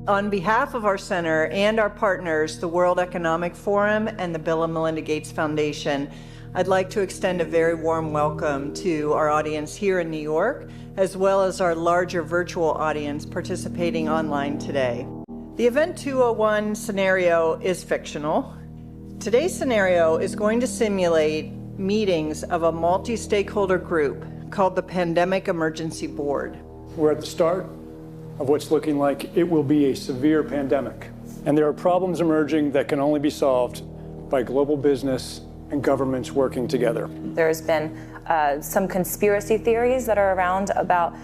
On behalf of our center and our partners, the World Economic Forum and the Bill and Melinda Gates Foundation, I'd like to extend a very warm welcome to our audience here in New York, as well as our larger virtual audience participating online today. The Event 201 scenario is fictional. Today's scenario is going to simulate meetings of a multi-stakeholder group called the Pandemic Emergency Board. We're at the start of what's looking like it will be a severe pandemic. And there are problems emerging that can only be solved by global business and governments working together. There's been some conspiracy theories that are around about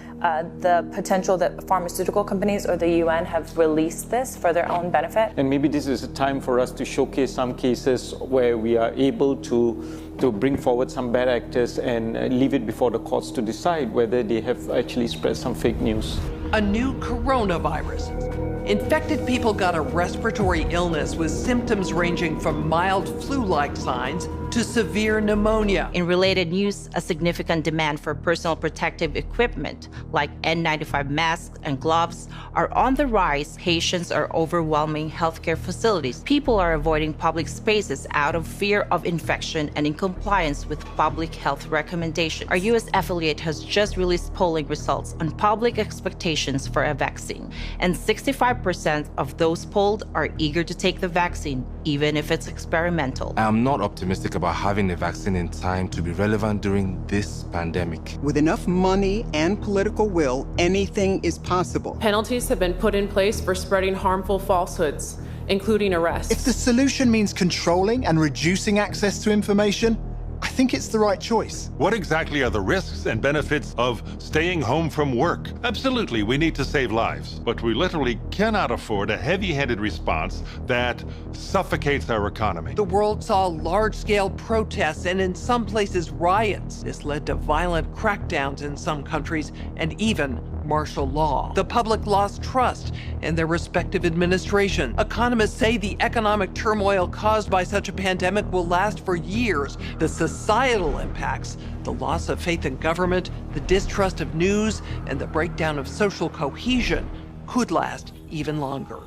the potential that pharmaceutical companies or the UN have released this for their own benefit. And maybe this is a time for us to showcase some cases where we are able to bring forward some bad actors and leave it before the courts to decide whether they have actually spread some fake news. A new coronavirus. Infected people got a respiratory illness with symptoms ranging from mild flu-like signs to severe pneumonia. In related news, a significant demand for personal protective equipment like N95 masks and gloves are on the rise. Patients are overwhelming healthcare facilities. People are avoiding public spaces out of fear of infection and in compliance with public health recommendations. Our U.S. affiliate has just released polling results on public expectations for a vaccine, and 65% of those polled are eager to take the vaccine, even if it's experimental. I am not optimistic about having a vaccine in time to be relevant during this pandemic. With enough money and political will, anything is possible. Penalties have been put in place for spreading harmful falsehoods, including arrests. If the solution means controlling and reducing access to information, I think it's the right choice. What exactly are the risks and benefits of staying home from work? Absolutely, we need to save lives, but we literally cannot afford a heavy-handed response that suffocates our economy. The world saw large-scale protests and in some places riots. This led to violent crackdowns in some countries and even martial law. The public lost trust in their respective administration. Economists say the economic turmoil caused by such a pandemic will last for years. The societal impacts, the loss of faith in government, the distrust of news, and the breakdown of social cohesion could last even longer.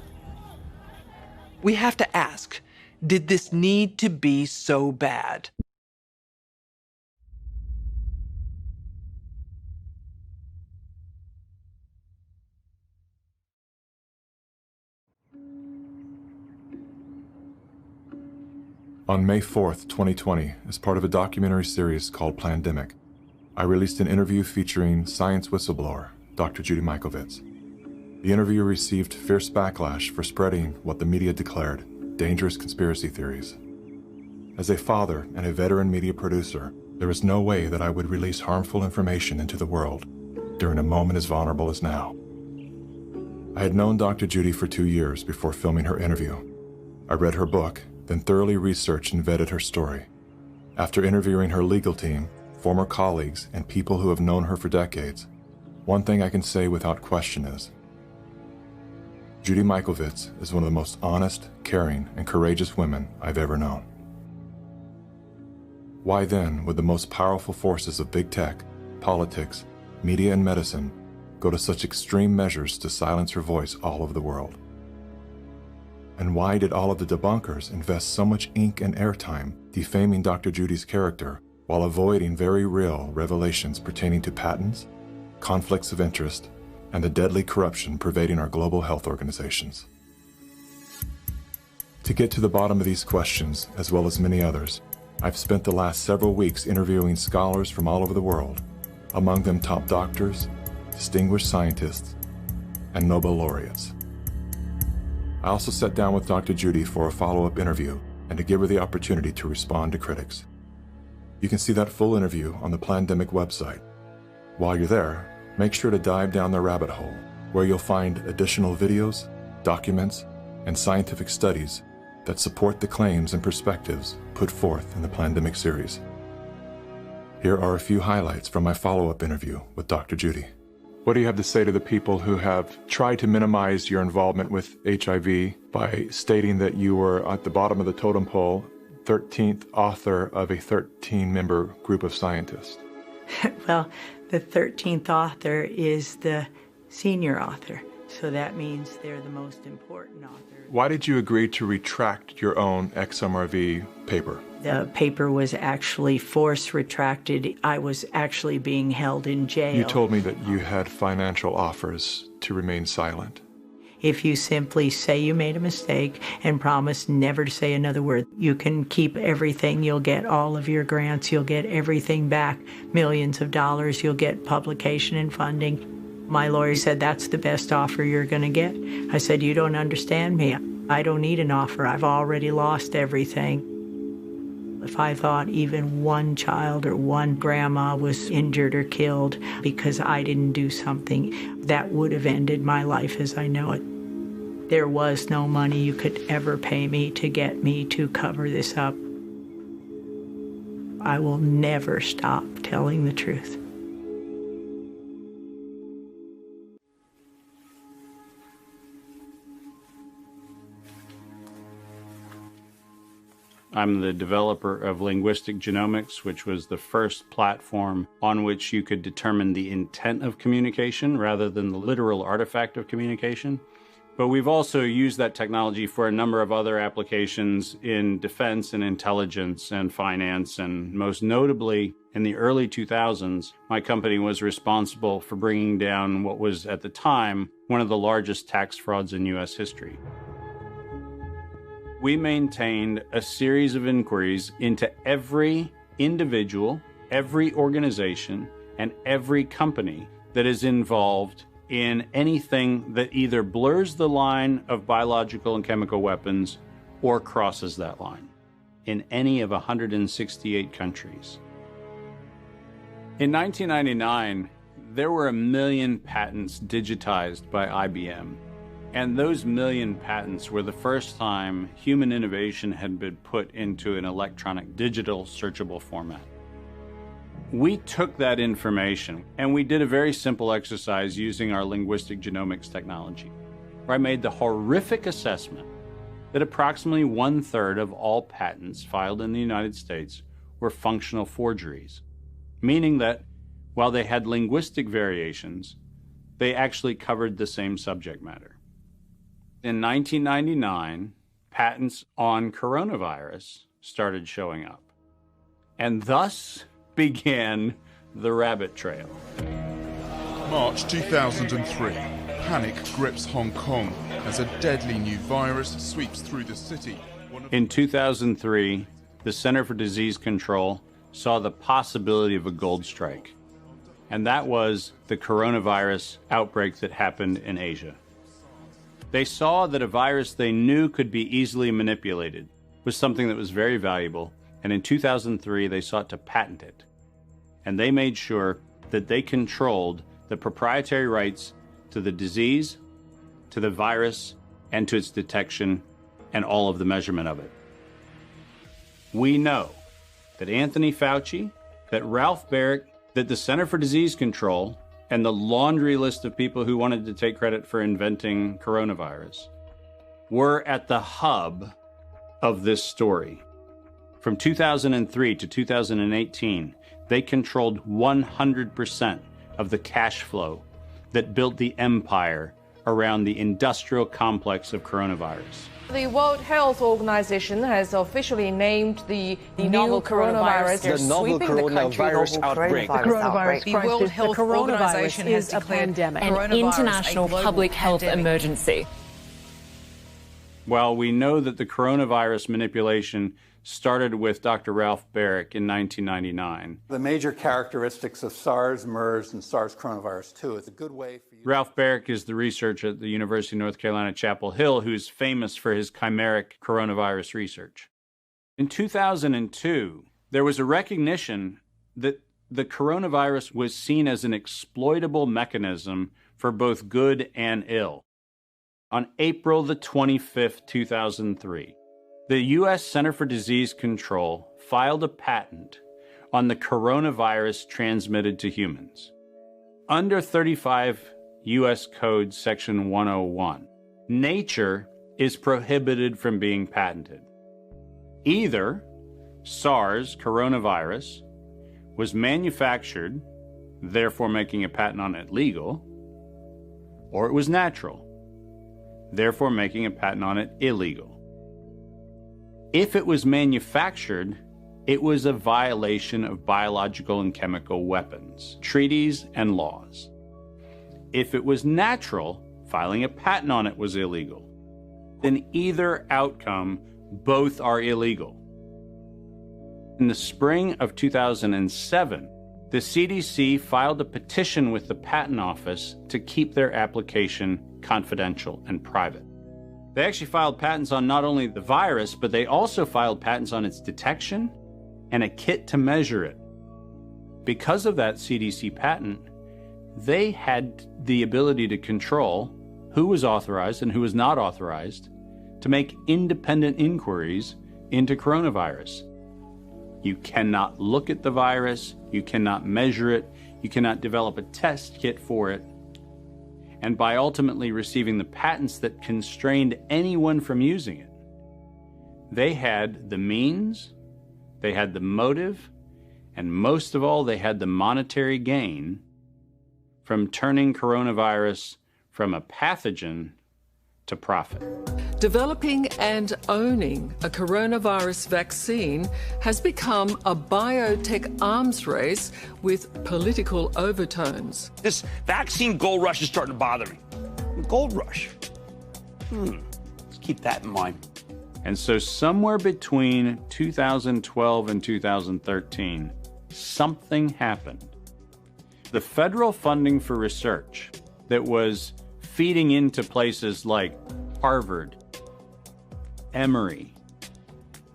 We have to ask, did this need to be so bad? On May 4th, 2020, as part of a documentary series called Plandemic, I released an interview featuring science whistleblower, Dr. Judy Mikovits. The interview received fierce backlash for spreading what the media declared dangerous conspiracy theories. As a father and a veteran media producer, there was no way that I would release harmful information into the world during a moment as vulnerable as now. I had known Dr. Judy for 2 years before filming her interview. I read her book, then thoroughly researched and vetted her story. After interviewing her legal team, former colleagues, and people who have known her for decades, one thing I can say without question is, Judy Mikovits is one of the most honest, caring, and courageous women I've ever known. Why then would the most powerful forces of big tech, politics, media, and medicine go to such extreme measures to silence her voice all over the world? And why did all of the debunkers invest so much ink and airtime defaming Dr. Judy's character while avoiding very real revelations pertaining to patents, conflicts of interest, and the deadly corruption pervading our global health organizations? To get to the bottom of these questions, as well as many others, I've spent the last several weeks interviewing scholars from all over the world, among them top doctors, distinguished scientists, and Nobel laureates. I also sat down with Dr. Judy for a follow-up interview and to give her the opportunity to respond to critics. You can see that full interview on the Plandemic website. While you're there, make sure to dive down the rabbit hole, where you'll find additional videos, documents, and scientific studies that support the claims and perspectives put forth in the Plandemic series. Here are a few highlights from my follow-up interview with Dr. Judy. What do you have to say to the people who have tried to minimize your involvement with HIV by stating that you were at the bottom of the totem pole, 13th author of a 13-member group of scientists? Well, the 13th author is the senior author. So that means they're the most important author. Why did you agree to retract your own XMRV paper? The paper was actually force retracted. I was actually being held in jail. You told me that you had financial offers to remain silent. If you simply say you made a mistake and promise never to say another word, you can keep everything. You'll get all of your grants. You'll get everything back, millions of dollars. You'll get publication and funding. My lawyer said, that's the best offer you're going to get. I said, you don't understand me. I don't need an offer. I've already lost everything. If I thought even one child or one grandma was injured or killed because I didn't do something, that would have ended my life as I know it. There was no money you could ever pay me to get me to cover this up. I will never stop telling the truth. I'm the developer of Linguistic Genomics, which was the first platform on which you could determine the intent of communication rather than the literal artifact of communication. But we've also used that technology for a number of other applications in defense and intelligence and finance, and most notably, in the early 2000s, my company was responsible for bringing down what was, at the time, one of the largest tax frauds in U.S. history. We maintained a series of inquiries into every individual, every organization, and every company that is involved in anything that either blurs the line of biological and chemical weapons or crosses that line in any of 168 countries. In 1999, there were 1 million patents digitized by IBM. And those 1 million patents were the first time human innovation had been put into an electronic digital searchable format. We took that information and we did a very simple exercise using our linguistic genomics technology, where I made the horrific assessment that approximately 1/3 of all patents filed in the United States were functional forgeries, meaning that while they had linguistic variations, they actually covered the same subject matter. In 1999, patents on coronavirus started showing up, and thus began the rabbit trail. March 2003, panic grips Hong Kong as a deadly new virus sweeps through the city. In 2003, the Center for Disease Control saw the possibility of a gold strike, and that was the coronavirus outbreak that happened in Asia. They saw that a virus they knew could be easily manipulated was something that was very valuable, and in 2003 they sought to patent it. And they made sure that they controlled the proprietary rights to the disease, to the virus, and to its detection, and all of the measurement of it. We know that Anthony Fauci, that Ralph Baric, that the Center for Disease Control, and the laundry list of people who wanted to take credit for inventing coronavirus were at the hub of this story. From 2003 to 2018, they controlled 100% of the cash flow that built the empire around the industrial complex of coronavirus. The World Health Organization has officially named the novel coronavirus the novel coronavirus outbreak. The coronavirus crisis. The World Health Organization is a pandemic. An international public health emergency. While we know that the coronavirus manipulation started with Dr. Ralph Baric in 1999. The major characteristics of SARS, MERS, and SARS coronavirus 2 is a good way for you. Ralph Baric is the researcher at the University of North Carolina, Chapel Hill, who's famous for his chimeric coronavirus research. In 2002, there was a recognition that the coronavirus was seen as an exploitable mechanism for both good and ill. On April the 25th, 2003, the U.S. Center for Disease Control filed a patent on the coronavirus transmitted to humans. Under 35 U.S. Code Section 101, nature is prohibited from being patented. Either SARS coronavirus was manufactured, therefore making a patent on it legal, or it was natural, therefore making a patent on it illegal. If it was manufactured, it was a violation of biological and chemical weapons, treaties, and laws. If it was natural, filing a patent on it was illegal. In either outcome, both are illegal. In the spring of 2007, the CDC filed a petition with the Patent Office to keep their application confidential and private. They actually filed patents on not only the virus, but they also filed patents on its detection and a kit to measure it. Because of that CDC patent, they had the ability to control who was authorized and who was not authorized to make independent inquiries into coronavirus. You cannot look at the virus, you cannot measure it, you cannot develop a test kit for it. And by ultimately receiving the patents that constrained anyone from using it, they had the means, they had the motive, and most of all, they had the monetary gain from turning coronavirus from a pathogen to profit. Developing and owning a coronavirus vaccine has become a biotech arms race with political overtones. This vaccine gold rush is starting to bother me. Gold rush. Let's keep that in mind. And so somewhere between 2012 and 2013, something happened. The federal funding for research that was feeding into places like Harvard, Emory,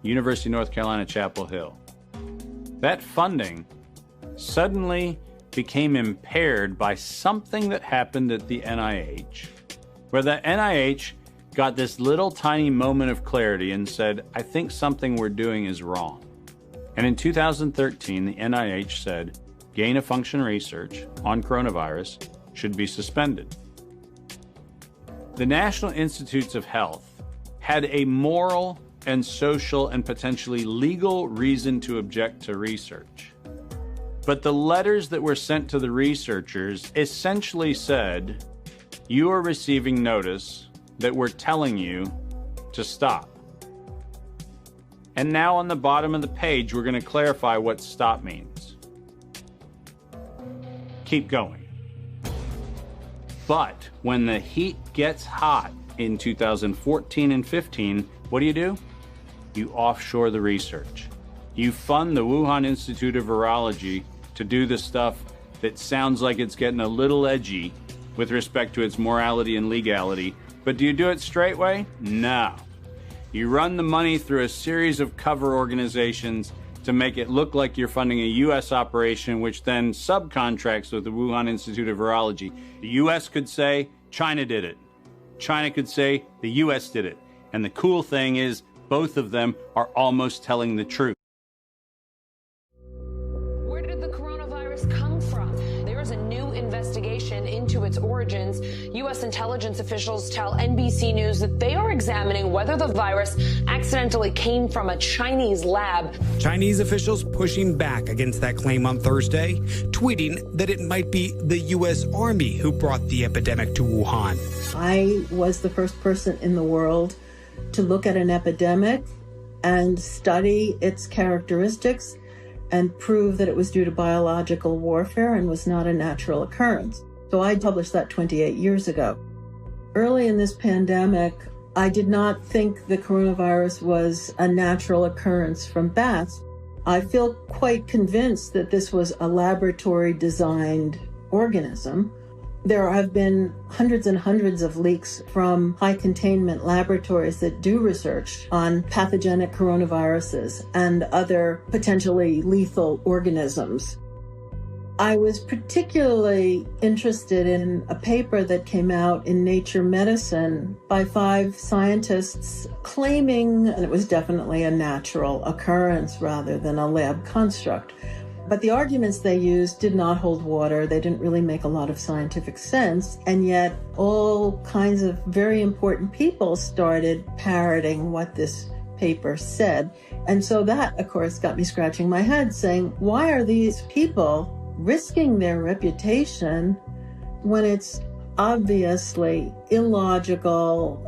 University of North Carolina, Chapel Hill, that funding suddenly became impaired by something that happened at the NIH, where the NIH got this little tiny moment of clarity and said, I think something we're doing is wrong. And in 2013, the NIH said, gain-of-function research on coronavirus should be suspended. The National Institutes of Health had a moral and social and potentially legal reason to object to research. But the letters that were sent to the researchers essentially said, you are receiving notice that we're telling you to stop. And now on the bottom of the page, we're going to clarify what stop means. Keep going. But when the heat gets hot in 2014 and 15, what do? You offshore the research. You fund the Wuhan Institute of Virology to do the stuff that sounds like it's getting a little edgy with respect to its morality and legality. But do you do it straight way? No. You run the money through a series of cover organizations to make it look like you're funding a U.S. operation, which then subcontracts with the Wuhan Institute of Virology. The U.S. could say, China did it. China could say, the U.S. did it. And the cool thing is, both of them are almost telling the truth. Where did the coronavirus come from? There is a new investigation into its origins. U.S. intelligence officials tell NBC News that they are examining whether the virus accidentally came from a Chinese lab. Chinese officials pushing back against that claim on Thursday, tweeting that it might be the U.S. Army who brought the epidemic to Wuhan. I was the first person in the world to look at an epidemic and study its characteristics and prove that it was due to biological warfare and was not a natural occurrence. So I published that 28 years ago. Early in this pandemic, I did not think the coronavirus was a natural occurrence from bats. I feel quite convinced that this was a laboratory-designed organism. There have been hundreds and hundreds of leaks from high-containment laboratories that do research on pathogenic coronaviruses and other potentially lethal organisms. I was particularly interested in a paper that came out in Nature Medicine by 5 scientists claiming it was definitely a natural occurrence rather than a lab construct. But the arguments they used did not hold water. They didn't really make a lot of scientific sense. And yet all kinds of very important people started parroting what this paper said. And so that, of course, got me scratching my head saying, why are these people risking their reputation when it's obviously illogical,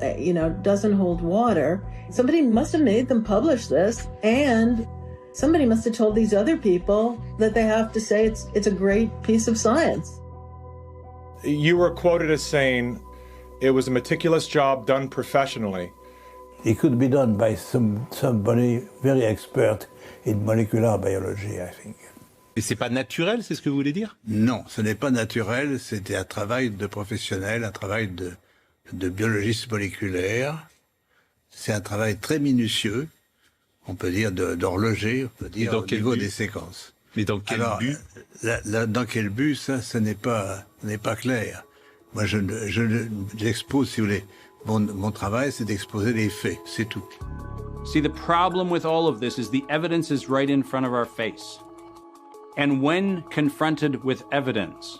doesn't hold water. Somebody must have made them publish this, and somebody must have told these other people that they have to say it's a great piece of science. You were quoted as saying it was a meticulous job done professionally. It could be done by somebody very expert in molecular biology, I think. Et c'est pas naturel, c'est ce que vous voulez dire? Non, ce n'est pas naturel, c'était un travail de professionnel, un travail de biologiste moléculaire. C'est un travail très minutieux, on peut dire d'horloger, on peut dire au niveau des séquences. Mais dans quel but? Dans quel but, ça, ce n'est pas clair. Moi, j'expose, si vous voulez, mon travail, c'est d'exposer les faits, c'est tout. See, the problem with all of this is the evidence is right in front of our face. And when confronted with evidence,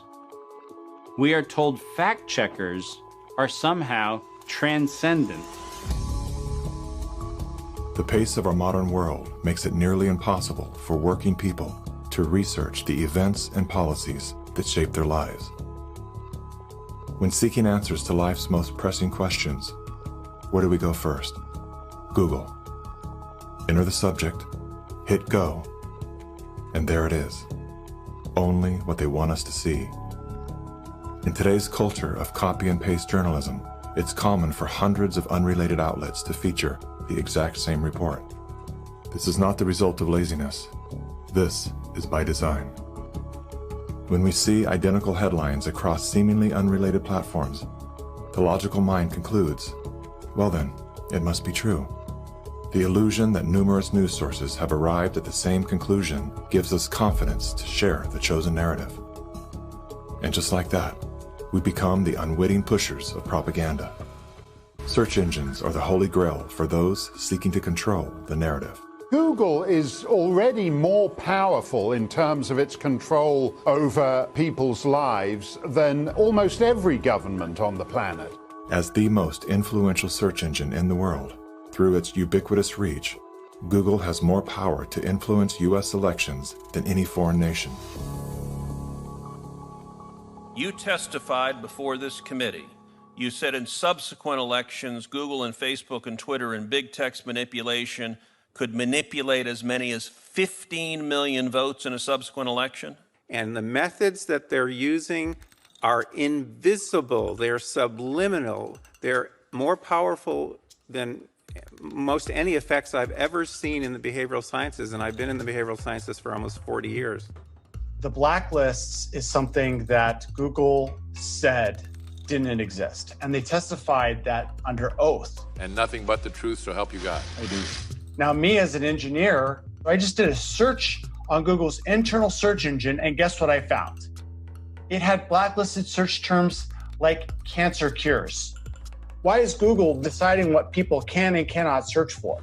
we are told fact checkers are somehow transcendent. The pace of our modern world makes it nearly impossible for working people to research the events and policies that shape their lives. When seeking answers to life's most pressing questions, where do we go first? Google. Enter the subject, hit go, and there it is. Only what they want us to see. In today's culture of copy and paste journalism, it's common for hundreds of unrelated outlets to feature the exact same report. This is not the result of laziness. This is by design. When we see identical headlines across seemingly unrelated platforms, the logical mind concludes, well then, it must be true. The illusion that numerous news sources have arrived at the same conclusion gives us confidence to share the chosen narrative. And just like that, we become the unwitting pushers of propaganda. Search engines are the holy grail for those seeking to control the narrative. Google is already more powerful in terms of its control over people's lives than almost every government on the planet. As the most influential search engine in the world, through its ubiquitous reach, Google has more power to influence U.S. elections than any foreign nation. You testified before this committee. You said in subsequent elections, Google and Facebook and Twitter and big text manipulation could manipulate as many as 15 million votes in a subsequent election? And the methods that they're using are invisible, they're subliminal, they're more powerful than most any effects I've ever seen in the behavioral sciences, and I've been in the behavioral sciences for almost 40 years. The blacklists is something that Google said didn't exist, and they testified that under oath. And nothing but the truth, so help you God. I do. Now, me as an engineer, I just did a search on Google's internal search engine, and guess what I found? It had blacklisted search terms like cancer cures. Why is Google deciding what people can and cannot search for?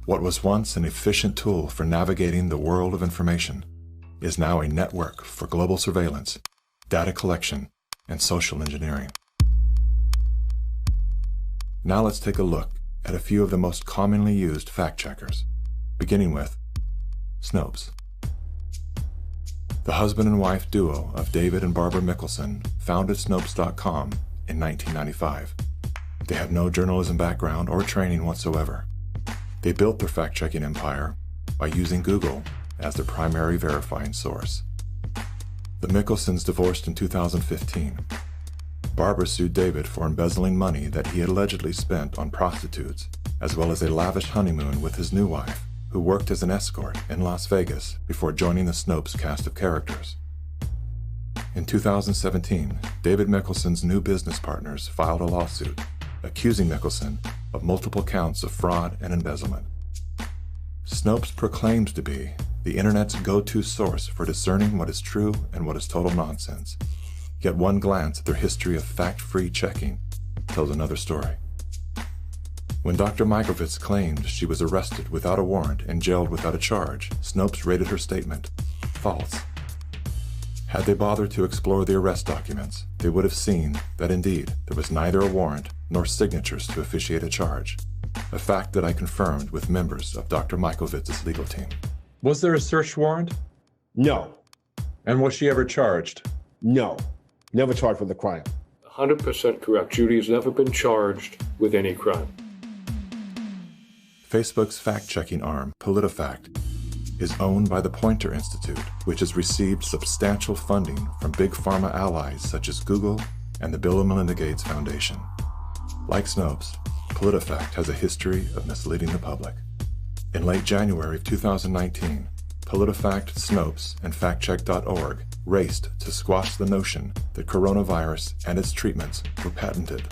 What was once an efficient tool for navigating the world of information is now a network for global surveillance, data collection, and social engineering. Now let's take a look at a few of the most commonly used fact checkers, beginning with Snopes. The husband and wife duo of David and Barbara Mickelson founded Snopes.com in 1995. They have no journalism background or training whatsoever. They built their fact-checking empire by using Google as their primary verifying source. The Mickelsons divorced in 2015. Barbara sued David for embezzling money that he had allegedly spent on prostitutes, as well as a lavish honeymoon with his new wife, who worked as an escort in Las Vegas before joining the Snopes cast of characters. In 2017, David Mickelson's new business partners filed a lawsuit accusing Mickelson of multiple counts of fraud and embezzlement. Snopes proclaims to be the internet's go-to source for discerning what is true and what is total nonsense. Yet one glance at their history of fact-free checking tells another story. When Dr. Mikovits claimed she was arrested without a warrant and jailed without a charge, Snopes rated her statement false. Had they bothered to explore the arrest documents, they would have seen that indeed there was neither a warrant nor signatures to officiate a charge, a fact that I confirmed with members of Dr. Mikovits' legal team. Was there a search warrant? No. And was she ever charged? No. Never charged for the crime. 100% correct. Judy has never been charged with any crime. Facebook's fact-checking arm, PolitiFact, is owned by the Poynter Institute, which has received substantial funding from big pharma allies such as Google and the Bill and Melinda Gates Foundation. Like Snopes, PolitiFact has a history of misleading the public. In late January of 2019, PolitiFact, Snopes, and FactCheck.org raced to squash the notion that coronavirus and its treatments were patented.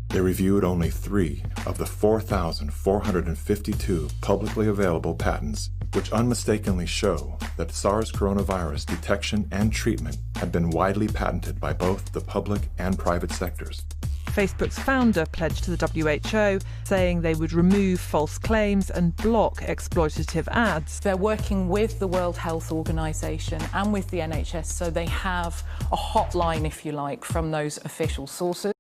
They reviewed only 3 of the 4,452 publicly available patents, which unmistakably show that SARS coronavirus detection and treatment had been widely patented by both the public and private sectors. Facebook's founder pledged to the WHO, saying they would remove false claims and block exploitative ads. They're working with the World Health Organization and with the NHS, so they have a hotline, if you like, from those official sources.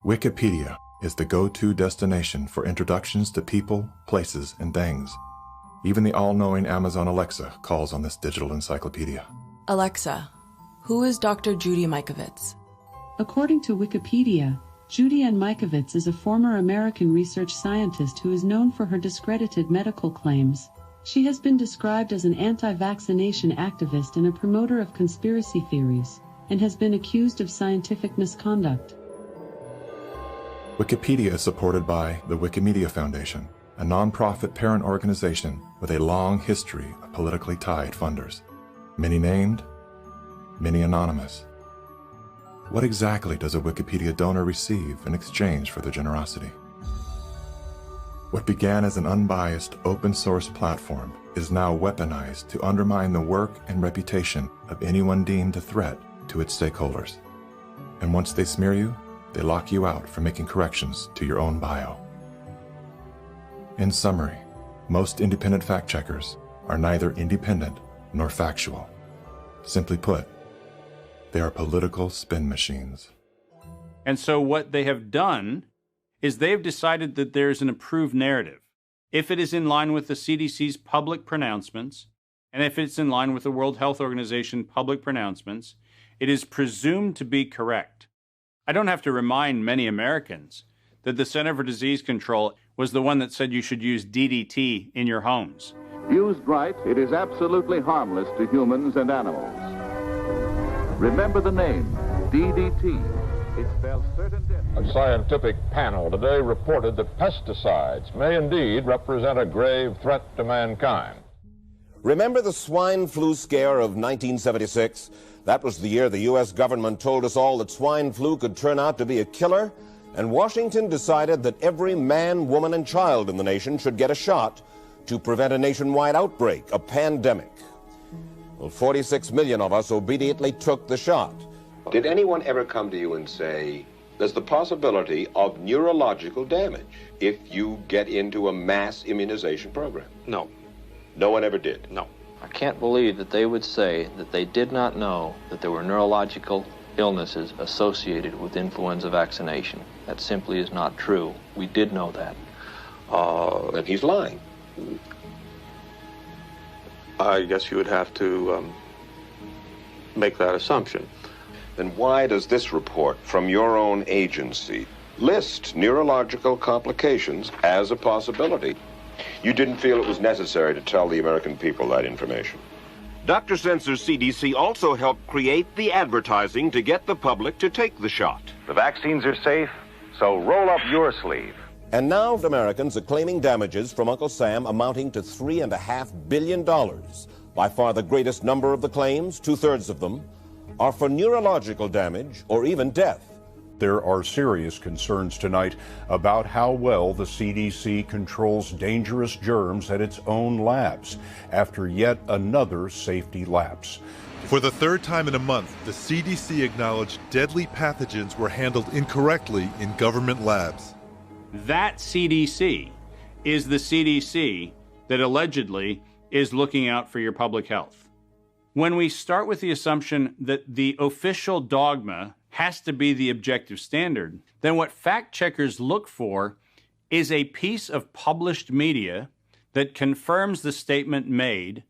Wikipedia is the go-to destination for introductions to people, places, and things. Even the all-knowing Amazon Alexa calls on this digital encyclopedia. Alexa, who is Dr. Judy Mikovits? According to Wikipedia, Judy Ann Mikovits is a former American research scientist who is known for her discredited medical claims. She has been described as an anti-vaccination activist and a promoter of conspiracy theories, and has been accused of scientific misconduct. Wikipedia is supported by the Wikimedia Foundation, a non-profit parent organization with a long history of politically tied funders. Many named, many anonymous. What exactly does a Wikipedia donor receive in exchange for their generosity? What began as an unbiased open-source platform is now weaponized to undermine the work and reputation of anyone deemed a threat to its stakeholders. And once they smear you, they lock you out from making corrections to your own bio. In summary, most independent fact-checkers are neither independent nor factual. Simply put, they are political spin machines. And so what they have done is they have decided that there's an approved narrative. If it is in line with the CDC's public pronouncements, and if it's in line with the World Health Organization public pronouncements, it is presumed to be correct. I don't have to remind many Americans that the Center for Disease Control was the one that said you should use DDT in your homes. Used right, it is absolutely harmless to humans and animals. Remember the name, DDT. It spells certain death. A scientific panel today reported that pesticides may indeed represent a grave threat to mankind. Remember the swine flu scare of 1976? That was the year the U.S. government told us all that swine flu could turn out to be a killer, and Washington decided that every man, woman, and child in the nation should get a shot to prevent a nationwide outbreak, a pandemic. Well, 46 million of us obediently took the shot. Did anyone ever come to you and say, there's the possibility of neurological damage if you get into a mass immunization program? No. No one ever did? No. I can't believe that they would say that they did not know that there were neurological illnesses associated with influenza vaccination. That simply is not true. We did know that. Then he's lying. I guess you would have to make that assumption. Then why does this report from your own agency list neurological complications as a possibility? You didn't feel it was necessary to tell the American people that information. Dr. Sensor's CDC also helped create the advertising to get the public to take the shot. The vaccines are safe, so roll up your sleeve. And now Americans are claiming damages from Uncle Sam amounting to $3.5 billion. By far the greatest number of the claims, 2/3 of them, are for neurological damage or even death. There are serious concerns tonight about how well the CDC controls dangerous germs at its own labs after yet another safety lapse. For the third time in a month, the CDC acknowledged deadly pathogens were handled incorrectly in government labs. That CDC is the CDC that allegedly is looking out for your public health. When we start with the assumption that the official dogma has to be the objective standard, then what fact checkers look for is a piece of published media that confirms the statement made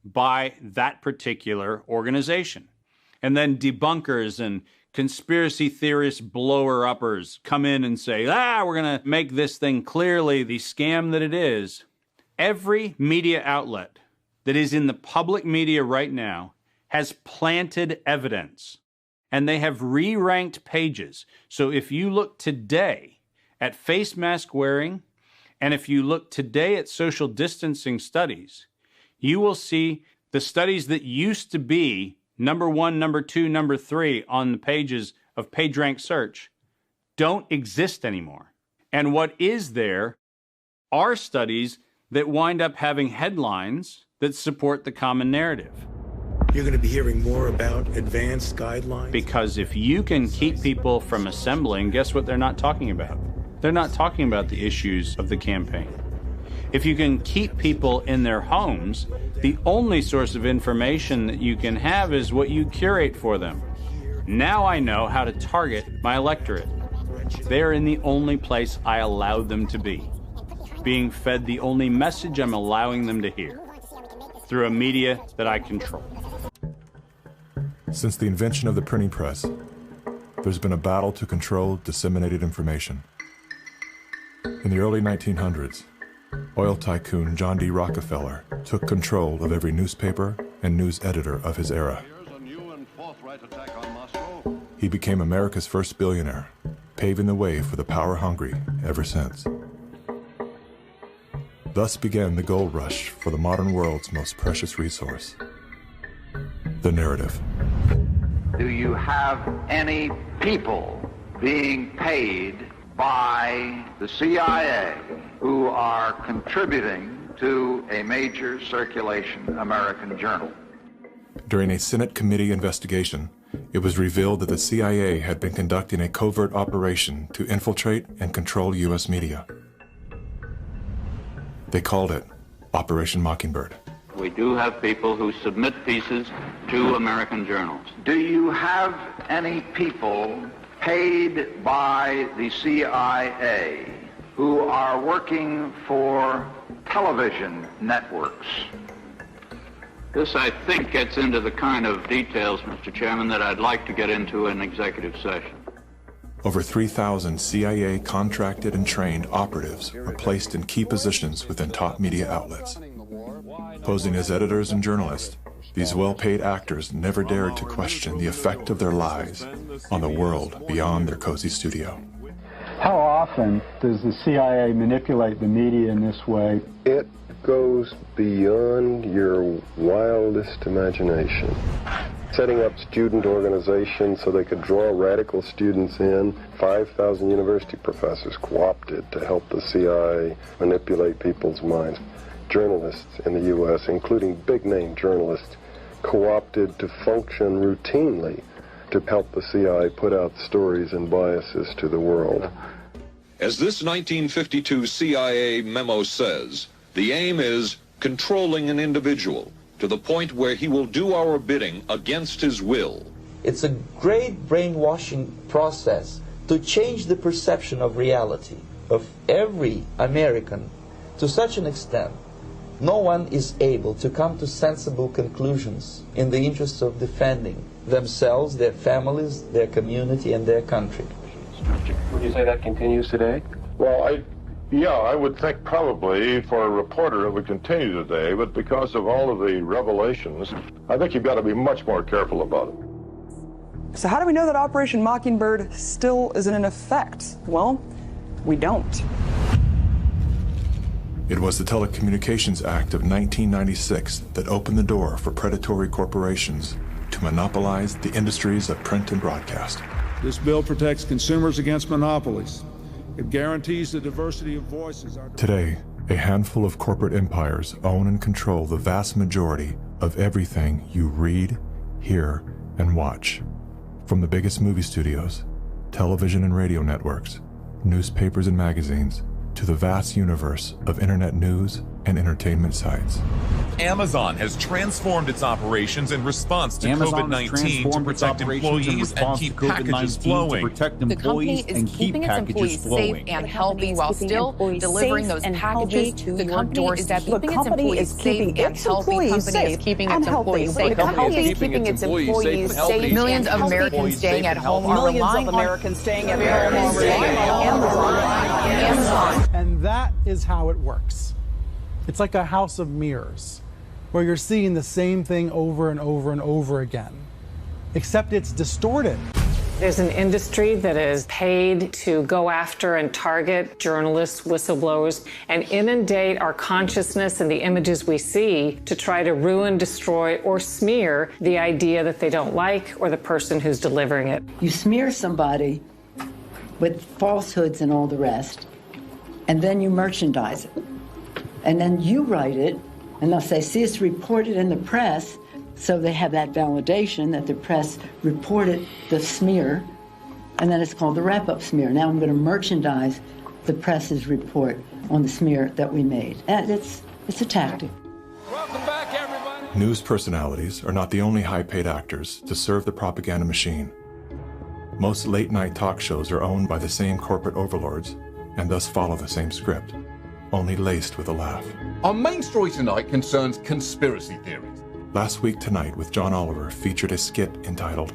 by that particular organization. And then debunkers and conspiracy theorist blower-uppers come in and say, we're going to make this thing clearly the scam that it is. Every media outlet that is in the public media right now has planted evidence, and they have re-ranked pages. So if you look today at face mask wearing, and if you look today at social distancing studies, you will see the studies that used to be number 1, number 2, number 3 on the pages of PageRank search don't exist anymore. And what is there are studies that wind up having headlines that support the common narrative. You're going to be hearing more about advanced guidelines? Because if you can keep people from assembling, guess what they're not talking about? They're not talking about the issues of the campaign. If you can keep people in their homes, the only source of information that you can have is what you curate for them. Now I know how to target my electorate. They're in the only place I allow them to be, being fed the only message I'm allowing them to hear, through a media that I control. Since the invention of the printing press, there's been a battle to control disseminated information. In the early 1900s, oil tycoon John D. Rockefeller took control of every newspaper and news editor of his era. He became America's first billionaire, paving the way for the power-hungry ever since. Thus began the gold rush for the modern world's most precious resource, the narrative. Do you have any people being paid by the CIA who are contributing to a major circulation American journal? During a Senate committee investigation, it was revealed that the CIA had been conducting a covert operation to infiltrate and control U.S. media. They called it Operation Mockingbird. We do have people who submit pieces to American journals. Do you have any people paid by the CIA who are working for television networks? This, I think, gets into the kind of details, Mr. Chairman, that I'd like to get into in executive session. Over 3,000 CIA contracted and trained operatives were placed in key positions within top media outlets. Posing as editors and journalists, these well-paid actors never dared to question the effect of their lies on the world beyond their cozy studio. How often does the CIA manipulate the media in this way? It goes beyond your wildest imagination. Setting up student organizations so they could draw radical students in. 5,000 university professors co-opted to help the CIA manipulate people's minds. Journalists in the U.S., including big-name journalists, co-opted to function routinely to help the CIA put out stories and biases to the world. As this 1952 CIA memo says, the aim is controlling an individual to the point where he will do our bidding against his will. It's a great brainwashing process to change the perception of reality of every American to such an extent no one is able to come to sensible conclusions in the interests of defending themselves, their families, their community, and their country. Would you say that continues today? Well, I would think probably for a reporter it would continue today, but because of all of the revelations, I think you've got to be much more careful about it. So how do we know that Operation Mockingbird still isn't in effect? Well, we don't. It was the Telecommunications Act of 1996 that opened the door for predatory corporations to monopolize the industries of print and broadcast. This bill protects consumers against monopolies. It guarantees the diversity of voices. Today, a handful of corporate empires own and control the vast majority of everything you read, hear, and watch. From the biggest movie studios, television and radio networks, newspapers and magazines, to the vast universe of internet news and entertainment sites. Amazon has transformed its operations in response to COVID-19 to protect employees and keep packages flowing. The company is keeping its employees safe and healthy while still delivering those packages to your doorstep. The company is keeping its employees safe. Keeping its employees safe. The company is keeping its employees safe. Millions of Americans staying at home are relying on Americans staying at home. Amazon. And that is how it works. It's like a house of mirrors, where you're seeing the same thing over and over and over again, except it's distorted. There's an industry that is paid to go after and target journalists, whistleblowers, and inundate our consciousness and the images we see to try to ruin, destroy, or smear the idea that they don't like or the person who's delivering it. You smear somebody with falsehoods and all the rest, and then you merchandise it. And then you write it, and they'll say, see, it's reported in the press, so they have that validation that the press reported the smear, and then it's called the wrap-up smear. Now I'm going to merchandise the press's report on the smear that we made. And it's a tactic. Welcome back, everybody. News personalities are not the only high-paid actors to serve the propaganda machine. Most late-night talk shows are owned by the same corporate overlords and thus follow the same script, only laced with a laugh. Our main story tonight concerns conspiracy theories. Last Week Tonight with John Oliver featured a skit entitled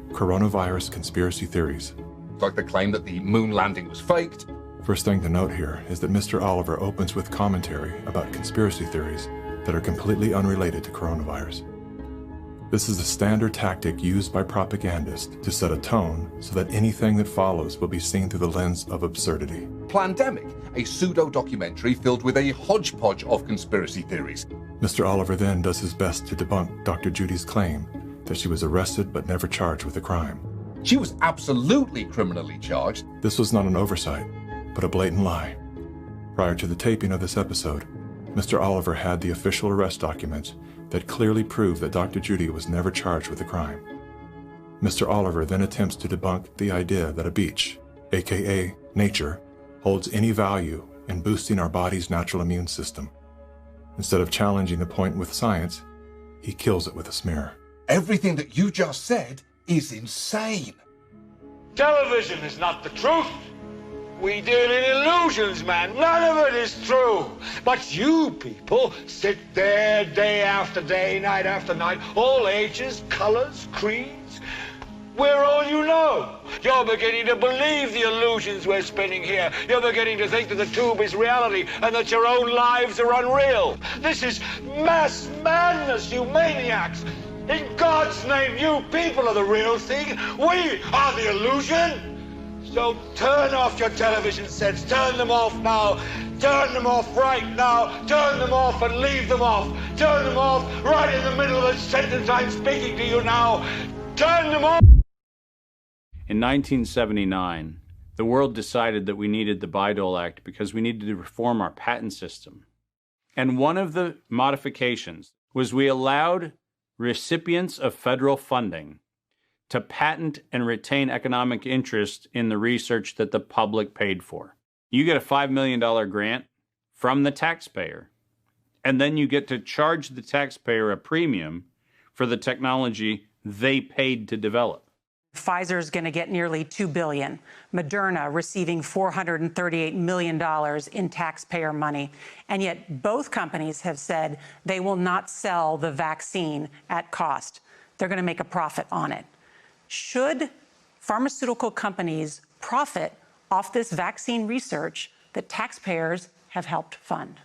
Coronavirus Conspiracy Theories. Like the claim that the moon landing was faked. First thing to note here is that Mr. Oliver opens with commentary about conspiracy theories that are completely unrelated to coronavirus. This is a standard tactic used by propagandists to set a tone so that anything that follows will be seen through the lens of absurdity. Plandemic, a pseudo-documentary filled with a hodgepodge of conspiracy theories. Mr. Oliver then does his best to debunk Dr. Judy's claim that she was arrested but never charged with a crime. She was absolutely criminally charged. This was not an oversight, but a blatant lie. Prior to the taping of this episode, Mr. Oliver had the official arrest documents that clearly prove that Dr. Judy was never charged with a crime. Mr. Oliver then attempts to debunk the idea that a beach, aka nature, holds any value in boosting our body's natural immune system. Instead of challenging the point with science, he kills it with a smear. Everything that you just said is insane. Television is not the truth. We deal in illusions, man. None of it is true. But you people sit there day after day, night after night, all ages, colors, creeds. We're all you know. You're beginning to believe the illusions we're spinning here. You're beginning to think that the tube is reality and that your own lives are unreal. This is mass madness, you maniacs. In God's name, you people are the real thing. We are the illusion. So turn off your television sets. Turn them off now. Turn them off right now. Turn them off and leave them off. Turn them off right in the middle of the sentence I'm speaking to you now. Turn them off. In 1979, the world decided that we needed the Bayh-Dole Act because we needed to reform our patent system. And one of the modifications was we allowed recipients of federal funding to patent and retain economic interest in the research that the public paid for. You get a $5 million grant from the taxpayer, and then you get to charge the taxpayer a premium for the technology they paid to develop. Pfizer is going to get nearly $2 billion. Moderna receiving $438 million in taxpayer money. And yet both companies have said they will not sell the vaccine at cost. They're going to make a profit on it. Should pharmaceutical companies profit off this vaccine research that taxpayers have helped fund?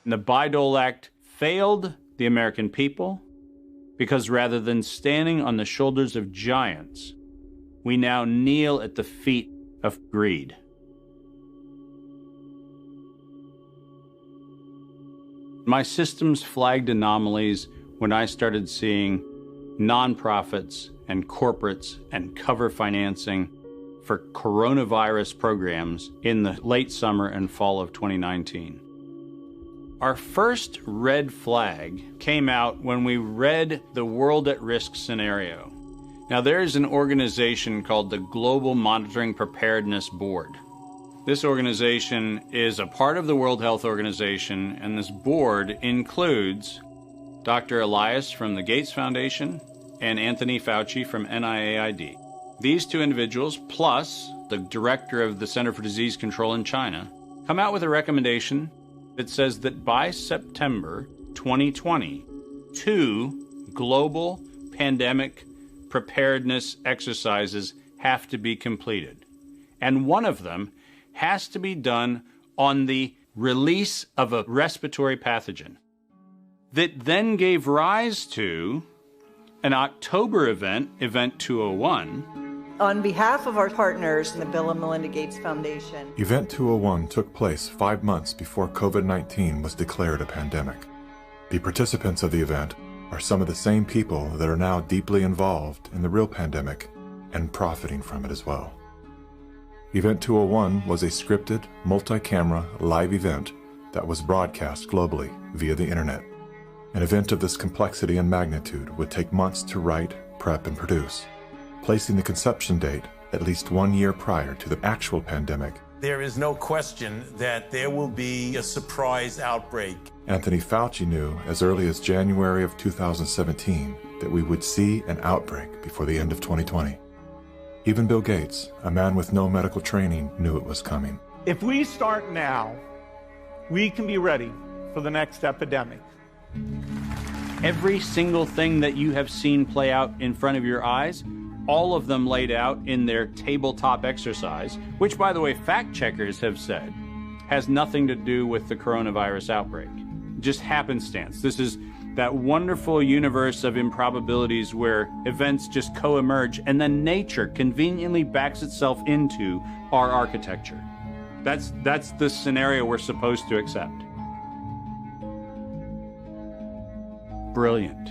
The Bayh-Dole Act failed the American people because rather than standing on the shoulders of giants, we now kneel at the feet of greed. My systems flagged anomalies when I started seeing nonprofits and corporates and cover financing for coronavirus programs in the late summer and fall of 2019. Our first red flag came out when we read the World at Risk scenario. Now, there is an organization called the Global Monitoring Preparedness Board. This organization is a part of the World Health Organization, and this board includes Dr. Elias from the Gates Foundation, and Anthony Fauci from NIAID. These two individuals, plus the director of the Center for Disease Control in China, come out with a recommendation that says that by September 2020, 2 global pandemic preparedness exercises have to be completed. And one of them has to be done on the release of a respiratory pathogen that then gave rise to an October event, Event 201. On behalf of our partners in the Bill and Melinda Gates Foundation. Event 201 took place 5 months before COVID-19 was declared a pandemic. The participants of the event are some of the same people that are now deeply involved in the real pandemic and profiting from it as well. Event 201 was a scripted, multi-camera, live event that was broadcast globally via the internet. An event of this complexity and magnitude would take months to write, prep, and produce, placing the conception date at least 1 year prior to the actual pandemic. There is no question that there will be a surprise outbreak. Anthony Fauci knew as early as January of 2017 that we would see an outbreak before the end of 2020. Even Bill Gates, a man with no medical training, knew it was coming. If we start now, we can be ready for the next epidemic. Every single thing that you have seen play out in front of your eyes, all of them laid out in their tabletop exercise, which, by the way, fact checkers have said has nothing to do with the coronavirus outbreak. Just happenstance. This is that wonderful universe of improbabilities where events just co-emerge and then nature conveniently backs itself into our architecture. That's the scenario we're supposed to accept. Brilliant.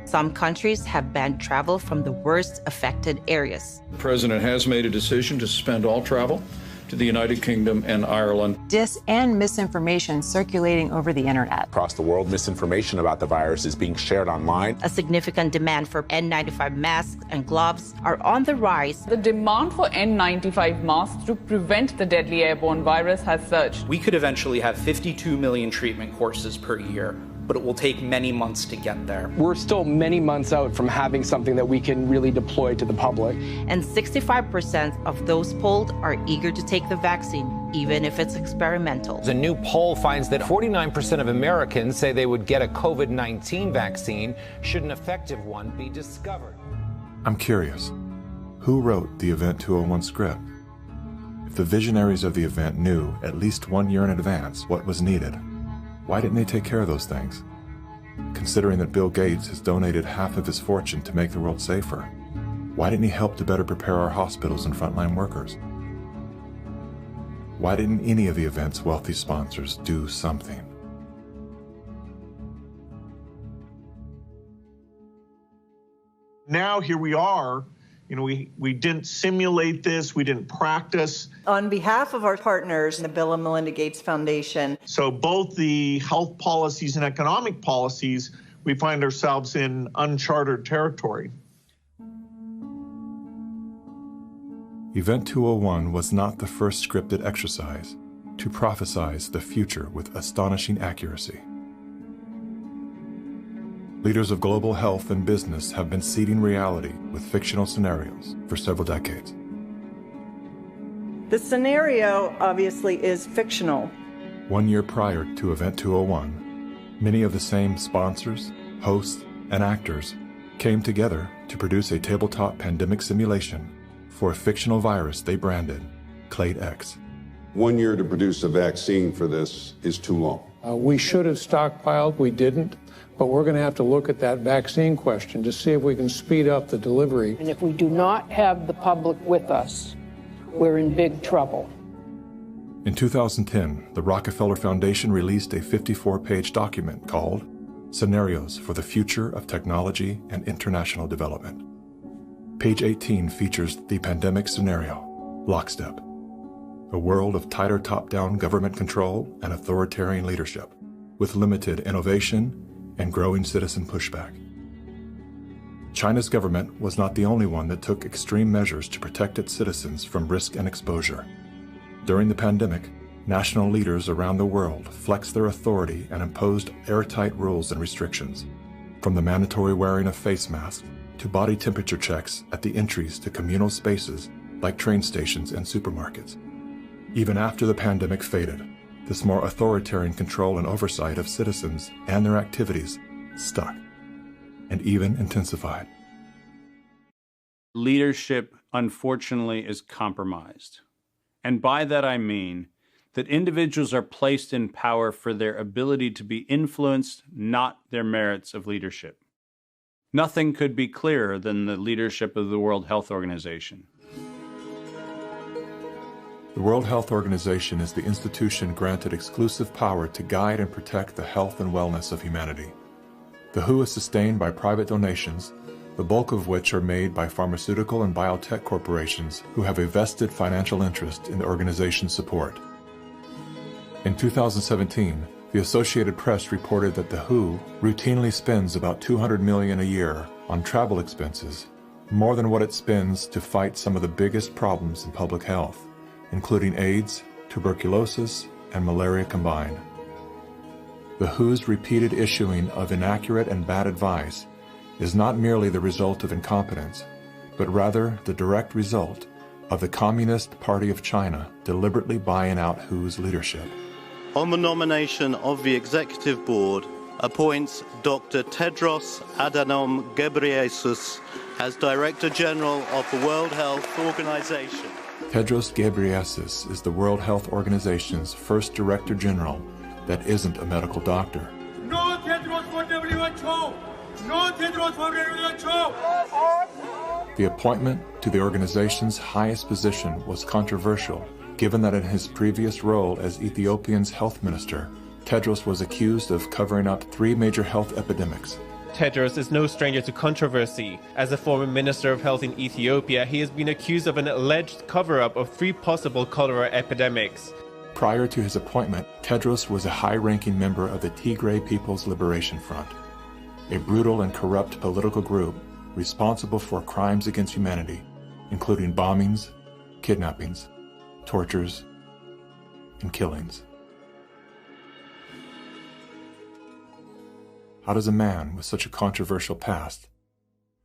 Some countries have banned travel from the worst affected areas. The president has made a decision to suspend all travel to the United Kingdom and Ireland. Dis and misinformation circulating over the internet. Across the world, misinformation about the virus is being shared online. A significant demand for N95 masks and gloves are on the rise. The demand for N95 masks to prevent the deadly airborne virus has surged. We could eventually have 52 million treatment courses per year, but it will take many months to get there. We're still many months out from having something that we can really deploy to the public. And 65% of those polled are eager to take the vaccine, even if it's experimental. A new poll finds that 49% of Americans say they would get a COVID-19 vaccine should an effective one be discovered. I'm curious, who wrote the Event 201 script? If the visionaries of the event knew at least 1 year in advance what was needed, why didn't they take care of those things? Considering that Bill Gates has donated half of his fortune to make the world safer, why didn't he help to better prepare our hospitals and frontline workers? Why didn't any of the event's wealthy sponsors do something? Now here we are. You know, we didn't simulate this, we didn't practice. On behalf of our partners in the Bill and Melinda Gates Foundation. So both the health policies and economic policies, we find ourselves in uncharted territory. Event 201 was not the first scripted exercise to prophesize the future with astonishing accuracy. Leaders of global health and business have been seeding reality with fictional scenarios for several decades. The scenario, obviously, is fictional. 1 year prior to Event 201, many of the same sponsors, hosts, and actors came together to produce a tabletop pandemic simulation for a fictional virus they branded Clade X. 1 year to produce a vaccine for this is too long. We should have stockpiled, we didn't. But we're going to have to look at that vaccine question to see if we can speed up the delivery. And if we do not have the public with us, we're in big trouble. In 2010, the Rockefeller Foundation released a 54-page document called Scenarios for the Future of Technology and International Development. Page 18 features the pandemic scenario, Lockstep, a world of tighter top-down government control and authoritarian leadership, with limited innovation and growing citizen pushback. China's government was not the only one that took extreme measures to protect its citizens from risk and exposure. During the pandemic, national leaders around the world flexed their authority and imposed airtight rules and restrictions, from the mandatory wearing of face masks to body temperature checks at the entries to communal spaces like train stations and supermarkets. Even after the pandemic faded, this more authoritarian control and oversight of citizens and their activities stuck and even intensified. Leadership, unfortunately, is compromised. And by that I mean that individuals are placed in power for their ability to be influenced, not their merits of leadership. Nothing could be clearer than the leadership of the World Health Organization. The World Health Organization is the institution granted exclusive power to guide and protect the health and wellness of humanity. The WHO is sustained by private donations, the bulk of which are made by pharmaceutical and biotech corporations who have a vested financial interest in the organization's support. In 2017, the Associated Press reported that the WHO routinely spends about $200 million a year on travel expenses, more than what it spends to fight some of the biggest problems in public health, including AIDS, tuberculosis, and malaria combined. The WHO's repeated issuing of inaccurate and bad advice is not merely the result of incompetence, but rather the direct result of the Communist Party of China deliberately buying out WHO's leadership. On the nomination of the Executive Board, appoints Dr. Tedros Adhanom Ghebreyesus as Director General of the World Health Organization. Tedros Ghebreyesus is the World Health Organization's first Director General that isn't a medical doctor. No Tedros for WHO! No Tedros for WHO! The appointment to the organization's highest position was controversial, given that in his previous role as Ethiopia's health minister, Tedros was accused of covering up 3 major health epidemics. Tedros is no stranger to controversy. As a former Minister of Health in Ethiopia, he has been accused of an alleged cover-up of 3 possible cholera epidemics. Prior to his appointment, Tedros was a high-ranking member of the Tigray People's Liberation Front, a brutal and corrupt political group responsible for crimes against humanity, including bombings, kidnappings, tortures, and killings. How does a man with such a controversial past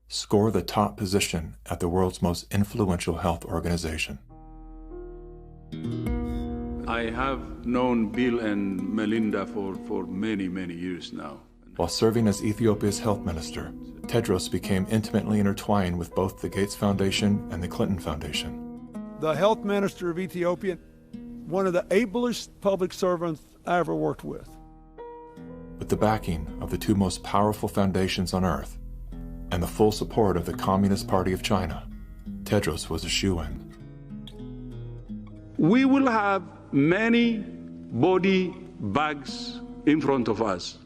score the top position at the world's most influential health organization? I have known Bill and Melinda for many, many years now. While serving as Ethiopia's health minister, Tedros became intimately intertwined with both the Gates Foundation and the Clinton Foundation. The health minister of Ethiopia, one of the ablest public servants I ever worked with. With the backing of the 2 most powerful foundations on earth and the full support of the Communist Party of China, Tedros was a shoo-in. We will have many body bags in front of us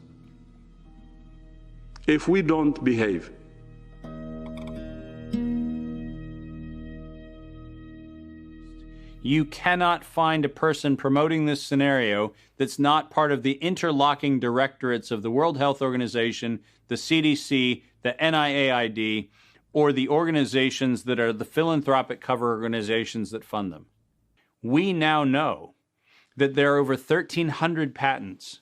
if we don't behave. You cannot find a person promoting this scenario that's not part of the interlocking directorates of the World Health Organization, the CDC, the NIAID, or the organizations that are the philanthropic cover organizations that fund them. We now know that there are over 1,300 patents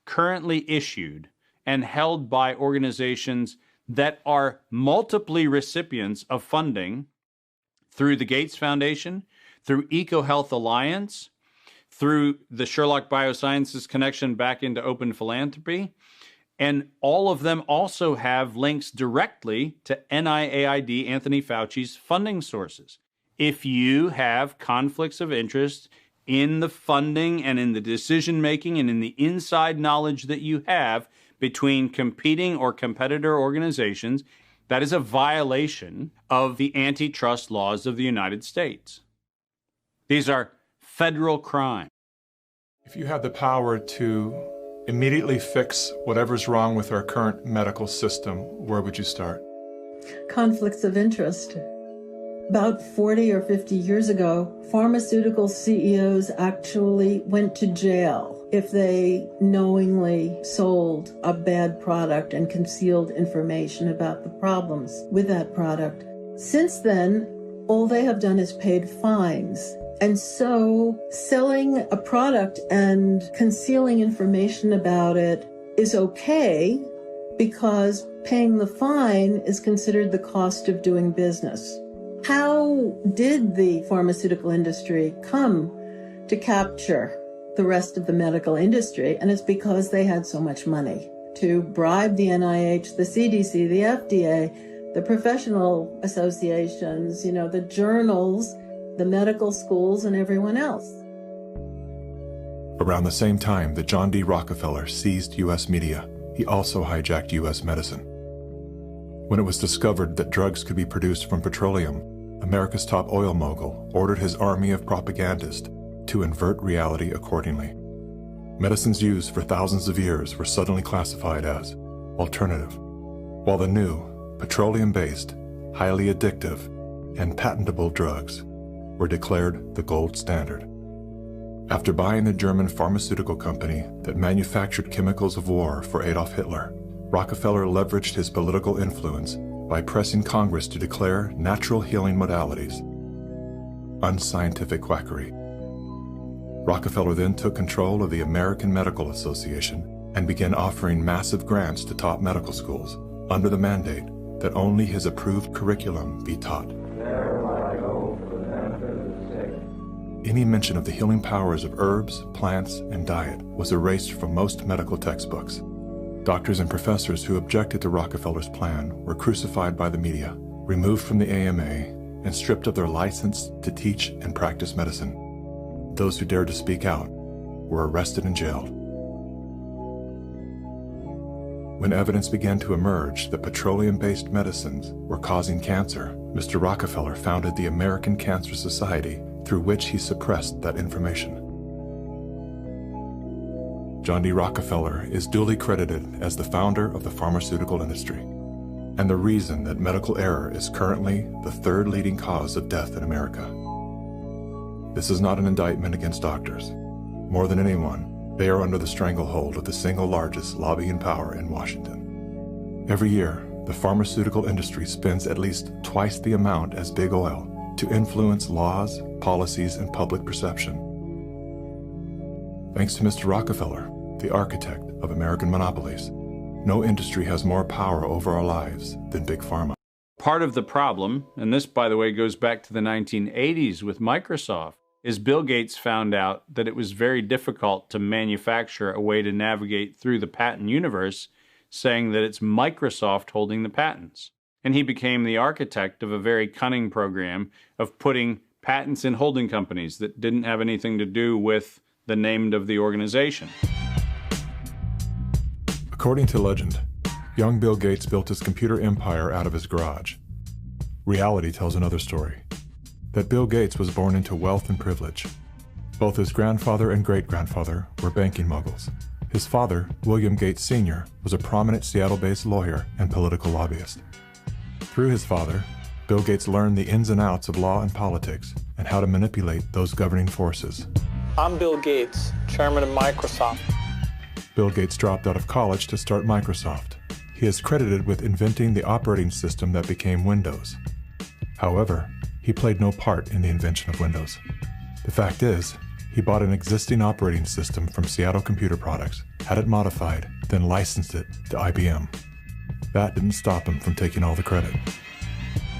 currently issued and held by organizations that are multiply recipients of funding through the Gates Foundation, through EcoHealth Alliance, through the Sherlock Biosciences connection back into open philanthropy, and all of them also have links directly to NIAID, Anthony Fauci's funding sources. If you have conflicts of interest in the funding and in the decision-making and in the inside knowledge that you have between competing or competitor organizations, that is a violation of the antitrust laws of the United States. These are federal crimes. If you had the power to immediately fix whatever's wrong with our current medical system, where would you start? Conflicts of interest. About 40 or 50 years ago, pharmaceutical CEOs actually went to jail if they knowingly sold a bad product and concealed information about the problems with that product. Since then, all they have done is paid fines And so selling a product and concealing information about it is okay because paying the fine is considered the cost of doing business. How did the pharmaceutical industry come to capture the rest of the medical industry? And it's because they had so much money to bribe the NIH, the CDC, the FDA, the professional associations, the journals, the medical schools, and everyone else. Around the same time that John D. Rockefeller seized U.S. media, he also hijacked U.S. medicine. When it was discovered that drugs could be produced from petroleum, America's top oil mogul ordered his army of propagandists to invert reality accordingly. Medicines used for thousands of years were suddenly classified as alternative, while the new, petroleum-based, highly addictive, and patentable drugs were declared the gold standard. After buying the German pharmaceutical company that manufactured chemicals of war for Adolf Hitler, Rockefeller leveraged his political influence by pressing Congress to declare natural healing modalities unscientific quackery. Rockefeller then took control of the American Medical Association and began offering massive grants to top medical schools under the mandate that only his approved curriculum be taught. Any mention of the healing powers of herbs, plants, and diet was erased from most medical textbooks. Doctors and professors who objected to Rockefeller's plan were crucified by the media, removed from the AMA, and stripped of their license to teach and practice medicine. Those who dared to speak out were arrested and jailed. When evidence began to emerge that petroleum-based medicines were causing cancer, Mr. Rockefeller founded the American Cancer Society, through which he suppressed that information. John D. Rockefeller is duly credited as the founder of the pharmaceutical industry, and the reason that medical error is currently the third leading cause of death in America. This is not an indictment against doctors. More than anyone, they are under the stranglehold of the single largest lobbying power in Washington. Every year, the pharmaceutical industry spends at least twice the amount as big oil to influence laws, policies, and public perception. Thanks to Mr. Rockefeller, the architect of American monopolies, no industry has more power over our lives than Big Pharma. Part of the problem, and this, by the way, goes back to the 1980s with Microsoft, is Bill Gates found out that it was very difficult to manufacture a way to navigate through the patent universe, saying that it's Microsoft holding the patents. And he became the architect of a very cunning program of putting patents in holding companies that didn't have anything to do with the name of the organization. According to legend, young Bill Gates built his computer empire out of his garage. Reality tells another story, that Bill Gates was born into wealth and privilege. Both his grandfather and great-grandfather were banking moguls. His father, William Gates Sr., was a prominent Seattle-based lawyer and political lobbyist. Through his father, Bill Gates learned the ins and outs of law and politics and how to manipulate those governing forces. I'm Bill Gates, chairman of Microsoft. Bill Gates dropped out of college to start Microsoft. He is credited with inventing the operating system that became Windows. However, he played no part in the invention of Windows. The fact is, he bought an existing operating system from Seattle Computer Products, had it modified, then licensed it to IBM. That didn't stop him from taking all the credit.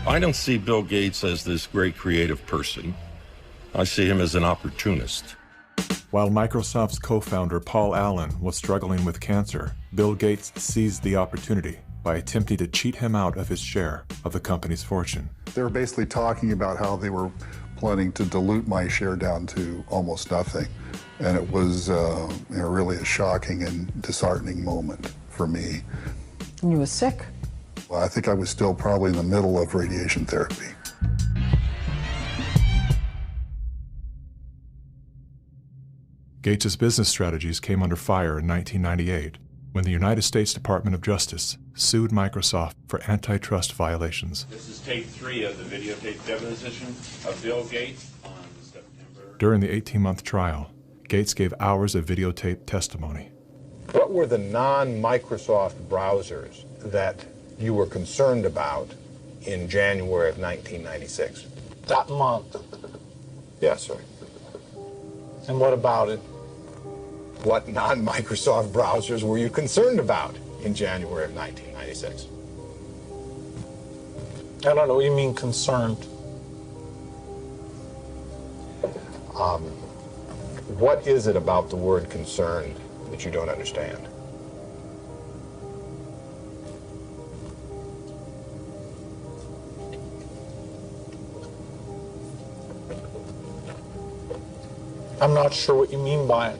I don't see Bill Gates as this great creative person. I see him as an opportunist. While Microsoft's co-founder Paul Allen was struggling with cancer, Bill Gates seized the opportunity by attempting to cheat him out of his share of the company's fortune. They were basically talking about how they were planning to dilute my share down to almost nothing. And it was really a shocking and disheartening moment for me. You were sick? Well, I think I was still probably in the middle of radiation therapy. Gates' business strategies came under fire in 1998 when the United States Department of Justice sued Microsoft for antitrust violations. This is tape 3 of the videotape deposition of Bill Gates on September. During the 18-month trial, Gates gave hours of videotape testimony. What were the non-Microsoft browsers that you were concerned about in January of 1996? That month, Yes, sir. And what about it? What non-Microsoft browsers were you concerned about in January of 1996? I don't know what you mean concerned. What is it about the word concerned that you don't understand? I'm not sure what you mean by it.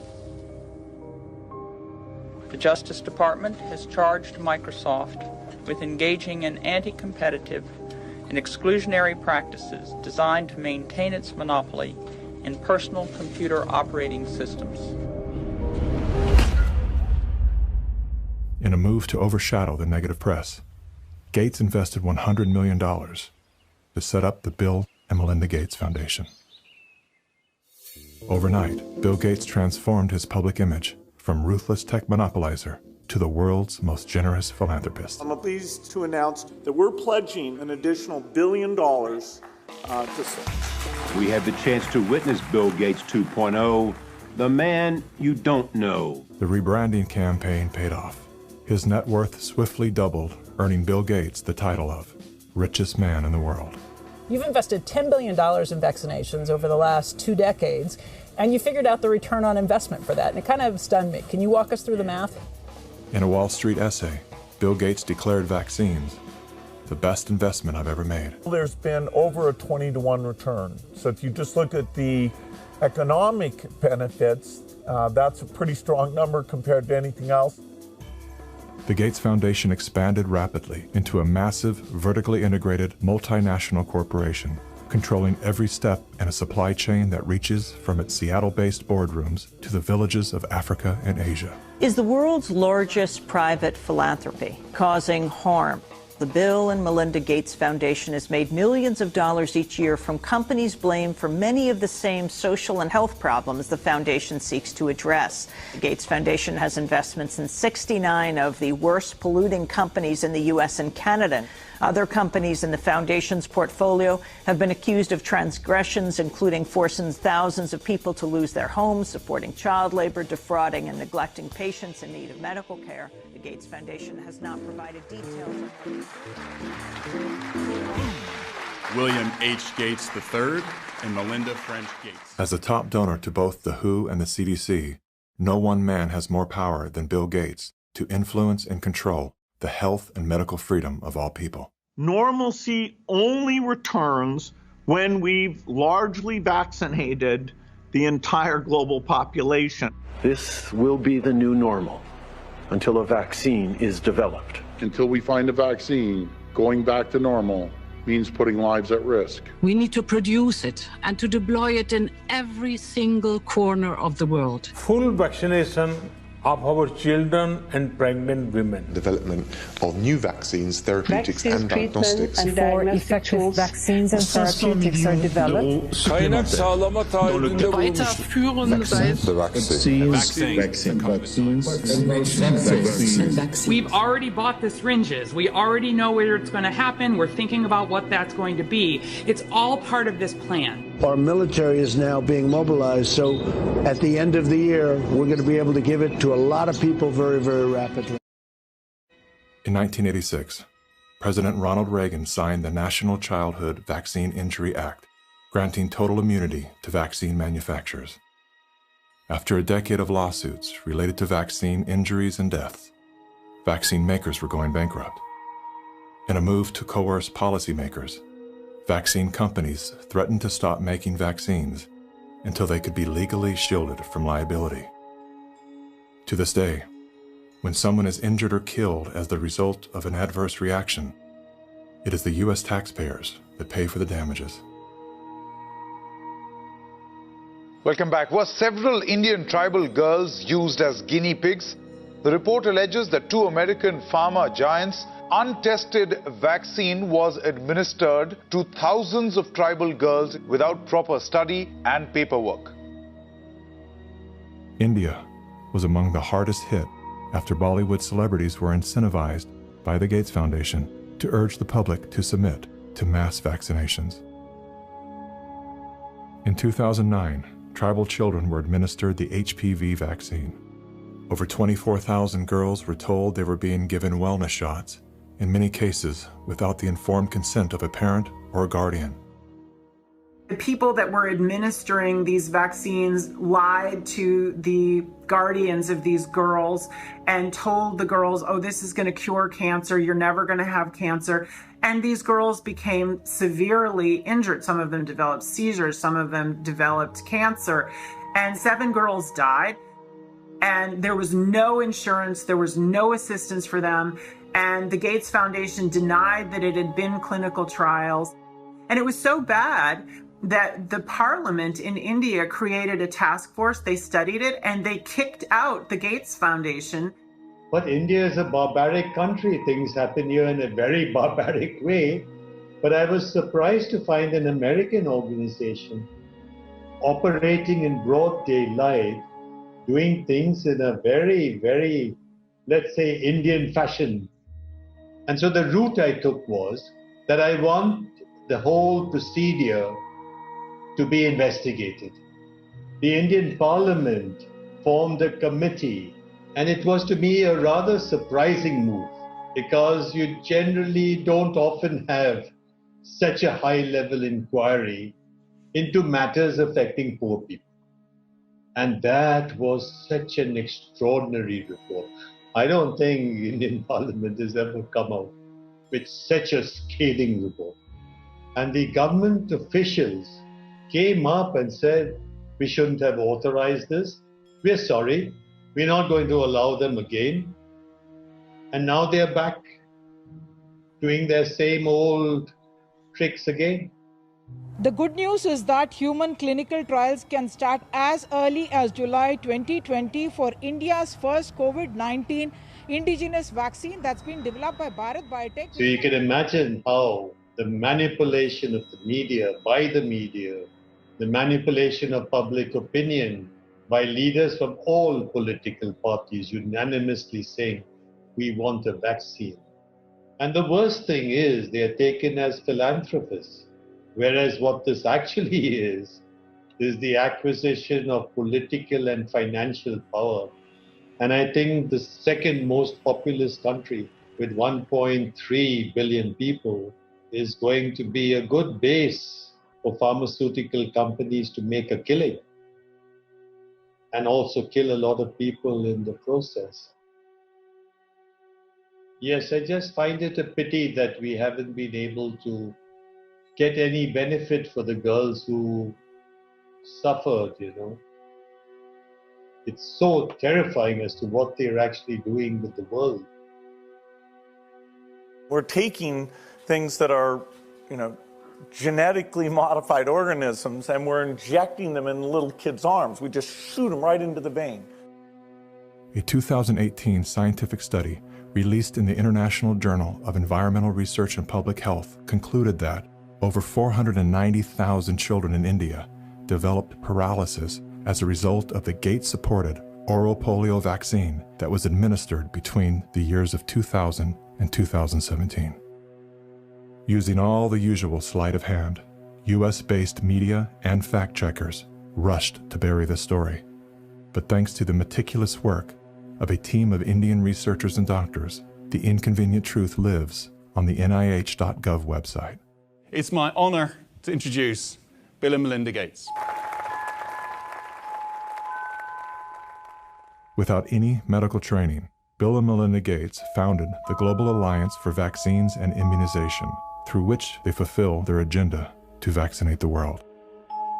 The Justice Department has charged Microsoft with engaging in anti-competitive and exclusionary practices designed to maintain its monopoly in personal computer operating systems. In a move to overshadow the negative press, Gates invested $100 million to set up the Bill and Melinda Gates Foundation. Overnight, Bill Gates transformed his public image from ruthless tech monopolizer to the world's most generous philanthropist. I'm pleased to announce that we're pledging an additional $1 billion to We had the chance to witness Bill Gates 2.0, the man you don't know. The rebranding campaign paid off. His net worth swiftly doubled, earning Bill Gates the title of richest man in the world. You've invested $10 billion in vaccinations over the last 2 decades, and you figured out the return on investment for that, and it kind of stunned me. Can you walk us through the math? In a Wall Street essay, Bill Gates declared vaccines the best investment I've ever made. There's been over a 20-to-1 return. So if you just look at the economic benefits, that's a pretty strong number compared to anything else. The Gates Foundation expanded rapidly into a massive, vertically integrated, multinational corporation, controlling every step in a supply chain that reaches from its Seattle-based boardrooms to the villages of Africa and Asia. Is the world's largest private philanthropy causing harm? The Bill and Melinda Gates Foundation has made millions of dollars each year from companies blamed for many of the same social and health problems the foundation seeks to address. The Gates Foundation has investments in 69 of the worst polluting companies in the U.S. and Canada. Other companies in the foundation's portfolio have been accused of transgressions, including forcing thousands of people to lose their homes, supporting child labor, defrauding and neglecting patients in need of medical care. The Gates Foundation has not provided details. William H. Gates III and Melinda French Gates. As a top donor to both the WHO and the CDC, no one man has more power than Bill Gates to influence and control the health and medical freedom of all people. Normalcy only returns when we've largely vaccinated the entire global population. This will be the new normal until a vaccine is developed. Until we find a vaccine, going back to normal means putting lives at risk. We need to produce it and to deploy it in every single corner of the world. Full vaccination of our children and pregnant women. Development of new vaccines, therapeutics and diagnostics. Before effective vaccines and therapeutics are developed. We've already bought the syringes. We already know where it's going to happen. We're thinking about what that's going to be. It's all part of this plan. Our military is now being mobilized, so at the end of the year, we're going to be able to give it to a lot of people very, very rapidly. In 1986, President Ronald Reagan signed the National Childhood Vaccine Injury Act, granting total immunity to vaccine manufacturers. After a decade of lawsuits related to vaccine injuries and deaths, vaccine makers were going bankrupt. In a move to coerce policymakers, vaccine companies threatened to stop making vaccines until they could be legally shielded from liability. To this day, when someone is injured or killed as the result of an adverse reaction, it is the U.S. taxpayers that pay for the damages. Welcome back. Were several Indian tribal girls used as guinea pigs? The report alleges that 2 American pharma giants' untested vaccine was administered to thousands of tribal girls without proper study and paperwork. India was among the hardest hit after Bollywood celebrities were incentivized by the Gates Foundation to urge the public to submit to mass vaccinations. In 2009, tribal children were administered the HPV vaccine. Over 24,000 girls were told they were being given wellness shots, in many cases without the informed consent of a parent or a guardian. The people that were administering these vaccines lied to the guardians of these girls and told the girls, oh, this is going to cure cancer, you're never going to have cancer. And these girls became severely injured. Some of them developed seizures, some of them developed cancer, and 7 girls died. And there was no insurance, there was no assistance for them. And the Gates Foundation denied that it had been clinical trials. And it was so bad that the parliament in India created a task force, they studied it, and they kicked out the Gates Foundation. But India is a barbaric country. Things happen here in a very barbaric way. But I was surprised to find an American organization operating in broad daylight, doing things in a very, very, let's say, Indian fashion. And so the route I took was that I want the whole procedure to be investigated. The Indian Parliament formed a committee, and it was to me a rather surprising move because you generally don't often have such a high-level inquiry into matters affecting poor people. And that was such an extraordinary report. I don't think Indian Parliament has ever come out with such a scathing report. And the government officials came up and said, we shouldn't have authorized this. We're sorry. We're not going to allow them again. And now they're back doing their same old tricks again. The good news is that human clinical trials can start as early as July 2020 for India's first COVID-19 indigenous vaccine that's been developed by Bharat Biotech. So you can imagine how the manipulation of the media, by the media, the manipulation of public opinion by leaders from all political parties unanimously saying, we want a vaccine. And the worst thing is they are taken as philanthropists, whereas what this actually is the acquisition of political and financial power. And I think the second most populous country with 1.3 billion people is going to be a good base for pharmaceutical companies to make a killing and also kill a lot of people in the process. Yes, I just find it a pity that we haven't been able to get any benefit for the girls who suffered, you know. It's so terrifying as to what they're actually doing with the world. We're taking things that are, genetically modified organisms, and we're injecting them in little kids' arms. We just shoot them right into the vein. A 2018 scientific study released in the International Journal of Environmental Research and Public Health concluded that over 490,000 children in India developed paralysis as a result of the Gates-supported oral polio vaccine that was administered between the years of 2000 and 2017. Using all the usual sleight of hand, US-based media and fact-checkers rushed to bury this story. But thanks to the meticulous work of a team of Indian researchers and doctors, the inconvenient truth lives on the NIH.gov website. It's my honor to introduce Bill and Melinda Gates. Without any medical training, Bill and Melinda Gates founded the Global Alliance for Vaccines and Immunization, through which they fulfill their agenda to vaccinate the world.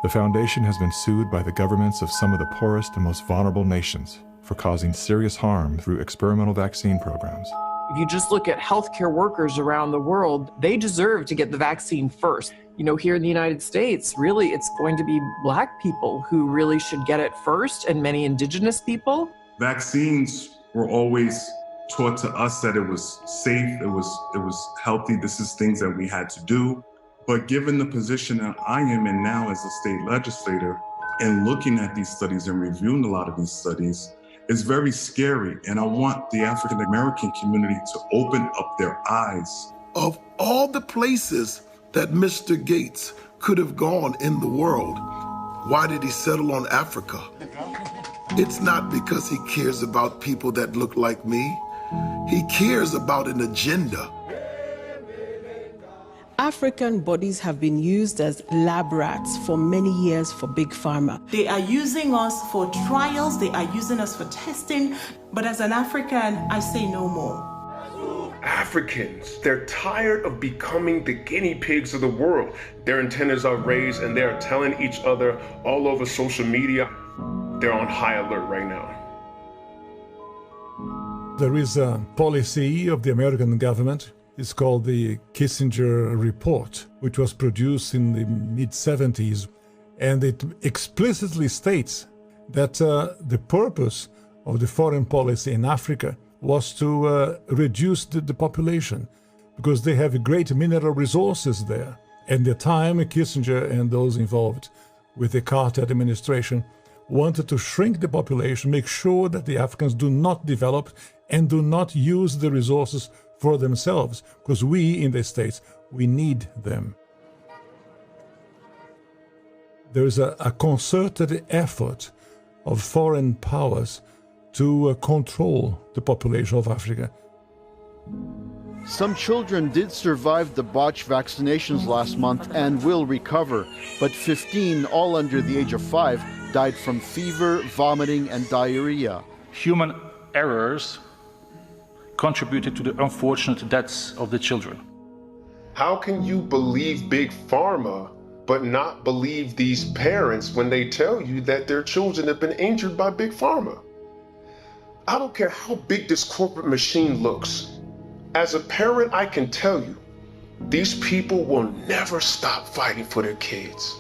The foundation has been sued by the governments of some of the poorest and most vulnerable nations for causing serious harm through experimental vaccine programs. If you just look at healthcare workers around the world, they deserve to get the vaccine first. Here in the United States, really, it's going to be Black people who really should get it first, and many Indigenous people. Vaccines were always taught to us that it was safe, it was healthy. This is things that we had to do. But given the position that I am in now as a state legislator and looking at these studies and reviewing a lot of these studies, it's very scary. And I want the African American community to open up their eyes. Of all the places that Mr. Gates could have gone in the world, Why did he settle on Africa? It's not because he cares about people that look like me. He cares about an agenda. African bodies have been used as lab rats for many years for Big Pharma. They are using us for trials, they are using us for testing, but as an African, I say no more. Africans, they're tired of becoming the guinea pigs of the world. Their antennas are raised and they're telling each other all over social media. They're on high alert right now. There is a policy of the American government. It's called the Kissinger Report, which was produced in the mid-70s. And it explicitly states that the purpose of the foreign policy in Africa was to reduce the population because they have great mineral resources there. At the time, Kissinger and those involved with the Carter administration wanted to shrink the population, make sure that the Africans do not develop and do not use the resources for themselves, because we in the States, we need them. There is a concerted effort of foreign powers to control the population of Africa. Some children did survive the botched vaccinations last month and will recover, but 15, all under the age of 5, died from fever, vomiting, and diarrhea. Human errors contributed to the unfortunate deaths of the children. How can you believe Big Pharma but not believe these parents when they tell you that their children have been injured by Big Pharma? I don't care how big this corporate machine looks. As a parent, I can tell you, these people will never stop fighting for their kids.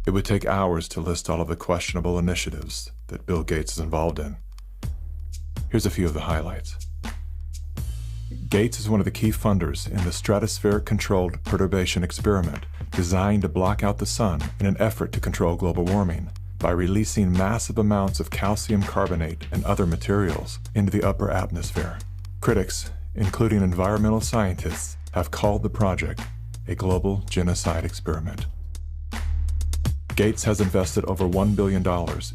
It would take hours to list all of the questionable initiatives that Bill Gates is involved in. Here's a few of the highlights. Gates is one of the key funders in the stratosphere-controlled perturbation experiment designed to block out the sun in an effort to control global warming by releasing massive amounts of calcium carbonate and other materials into the upper atmosphere. Critics, including environmental scientists, have called the project a global genocide experiment. Gates has invested over $1 billion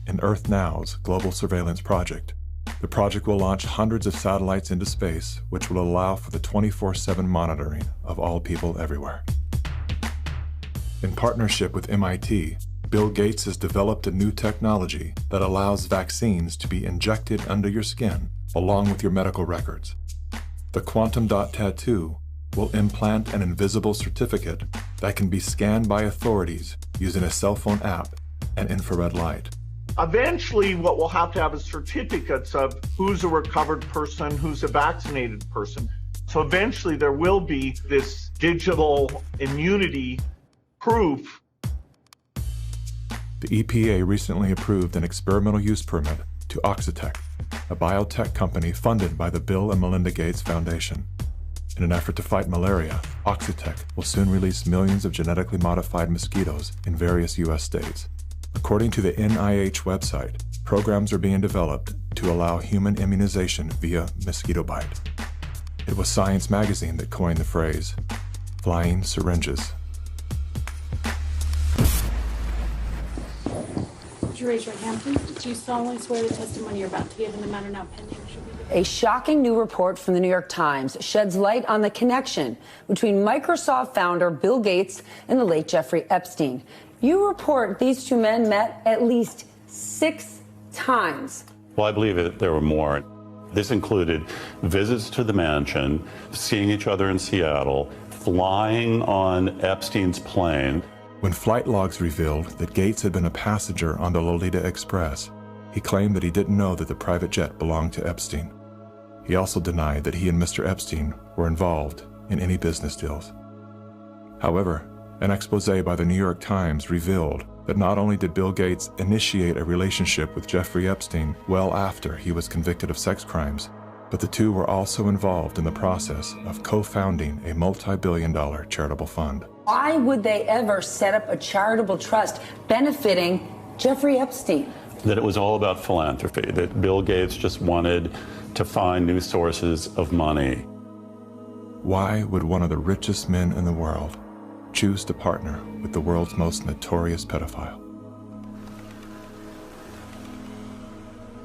in Earth Now's global surveillance project. The project will launch hundreds of satellites into space, which will allow for the 24/7 monitoring of all people everywhere. In partnership with MIT, Bill Gates has developed a new technology that allows vaccines to be injected under your skin along with your medical records. The quantum dot tattoo will implant an invisible certificate that can be scanned by authorities using a cell phone app and infrared light. Eventually, what we'll have is certificates of who's a recovered person, who's a vaccinated person. So eventually there will be this digital immunity proof. The EPA recently approved an experimental use permit to Oxitec, a biotech company funded by the Bill and Melinda Gates Foundation. In an effort to fight malaria, Oxitec will soon release millions of genetically modified mosquitoes in various U.S. states. According to the NIH website, programs are being developed to allow human immunization via mosquito bite. It was Science magazine that coined the phrase, flying syringes. Would you raise your hand, please? Do you solemnly swear the testimony you're about to give in the matter now pending should be A shocking new report from the New York Times sheds light on the connection between Microsoft founder Bill Gates and the late Jeffrey Epstein. You report these two men met at least 6 times. Well, I believe there were more. This included visits to the mansion, seeing each other in Seattle, flying on Epstein's plane. When flight logs revealed that Gates had been a passenger on the Lolita Express, he claimed that he didn't know that the private jet belonged to Epstein. He also denied that he and Mr. Epstein were involved in any business deals. However, an expose by the New York Times revealed that not only did Bill Gates initiate a relationship with Jeffrey Epstein well after he was convicted of sex crimes, but the two were also involved in the process of co-founding a multi-billion-dollar charitable fund. Why would they ever set up a charitable trust benefiting Jeffrey Epstein? That it was all about philanthropy, that Bill Gates just wanted to find new sources of money. Why would one of the richest men in the world choose to partner with the world's most notorious pedophile?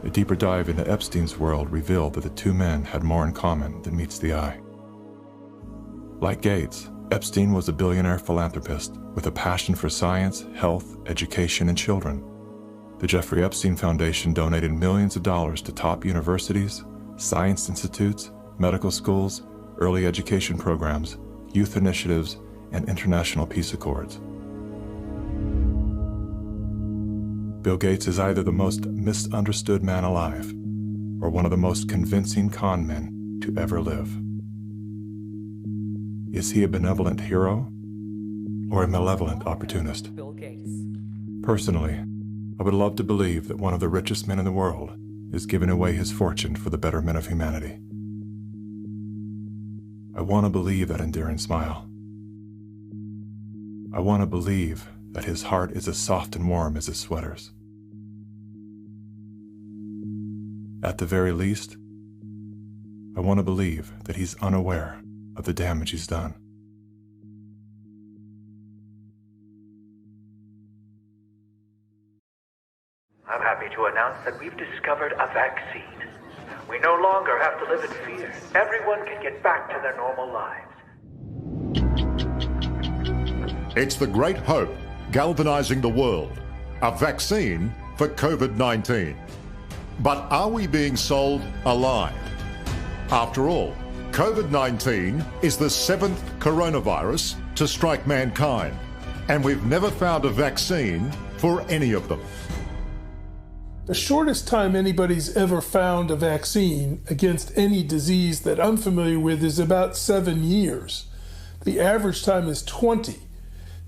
A deeper dive into Epstein's world revealed that the two men had more in common than meets the eye. Like Gates, Epstein was a billionaire philanthropist with a passion for science, health, education, and children. The Jeffrey Epstein Foundation donated millions of dollars to top universities, science institutes, medical schools, early education programs, youth initiatives, and international peace accords. Bill Gates is either the most misunderstood man alive or one of the most convincing con men to ever live. Is he a benevolent hero or a malevolent opportunist? Bill Gates. Personally, I would love to believe that one of the richest men in the world is giving away his fortune for the betterment of humanity. I want to believe that endearing smile. I want to believe that his heart is as soft and warm as his sweaters. At the very least, I want to believe that he's unaware of the damage he's done. I'm happy to announce that we've discovered a vaccine. We no longer have to live in fear. Everyone can get back to their normal lives. It's the great hope galvanizing the world, a vaccine for COVID-19. But are we being sold a lie? After all, COVID-19 is the 7th coronavirus to strike mankind, and we've never found a vaccine for any of them. The shortest time anybody's ever found a vaccine against any disease that I'm familiar with is about 7 years. The average time is 20.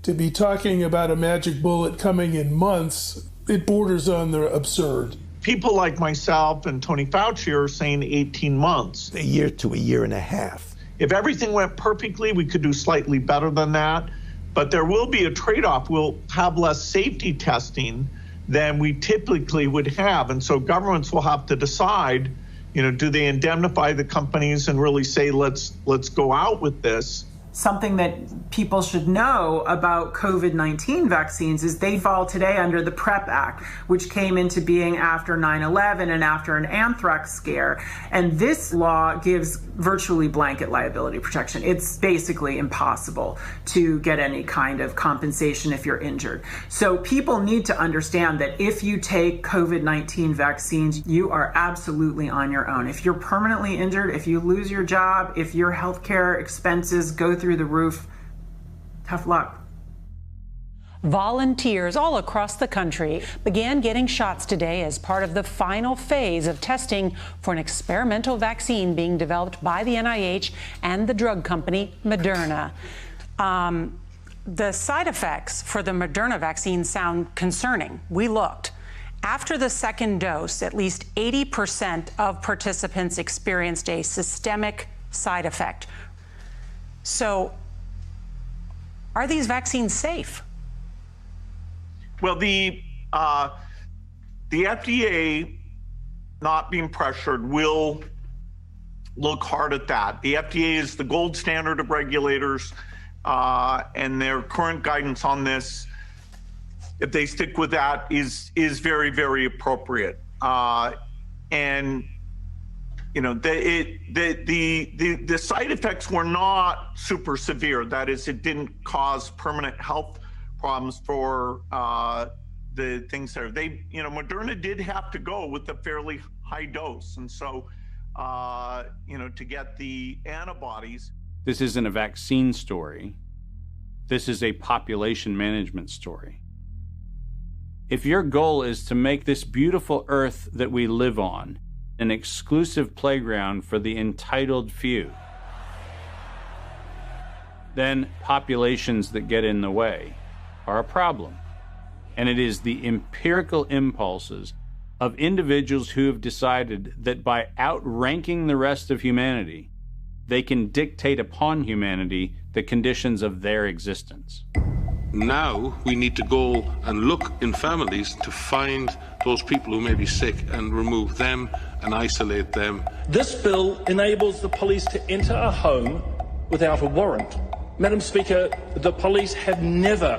To be talking about a magic bullet coming in months, it borders on the absurd. People like myself and Tony Fauci are saying 18 months. A year to a year and a half. If everything went perfectly, we could do slightly better than that. But there will be a trade-off. We'll have less safety testing than we typically would have. And so governments will have to decide, do they indemnify the companies and really say, let's go out with this? Something that people should know about COVID-19 vaccines is they fall today under the PrEP Act, which came into being after 9/11 and after an anthrax scare. And this law gives virtually blanket liability protection. It's basically impossible to get any kind of compensation if you're injured. So people need to understand that if you take COVID-19 vaccines, you are absolutely on your own. If you're permanently injured, if you lose your job, if your healthcare expenses go through the roof, tough luck. Volunteers all across the country began getting shots today as part of the final phase of testing for an experimental vaccine being developed by the NIH and the drug company Moderna. The side effects for the Moderna vaccine sound concerning. We looked. After the second dose, at least 80% of participants experienced a systemic side effect. So, are these vaccines safe? Well, the FDA, not being pressured, will look hard at that. The FDA is the gold standard of regulators, and their current guidance on this, if they stick with that, is very, very appropriate. And the side effects were not super severe. That is, it didn't cause permanent health problems for the things that are. Moderna did have to go with a fairly high dose, and so to get the antibodies. This isn't a vaccine story. This is a population management story. If your goal is to make this beautiful earth that we live on an exclusive playground for the entitled few, then populations that get in the way are a problem. And it is the empirical impulses of individuals who have decided that by outranking the rest of humanity, they can dictate upon humanity the conditions of their existence. Now we need to go and look in families to find those people who may be sick and remove them and isolate them. This bill enables the police to enter a home without a warrant. Madam Speaker, the police have never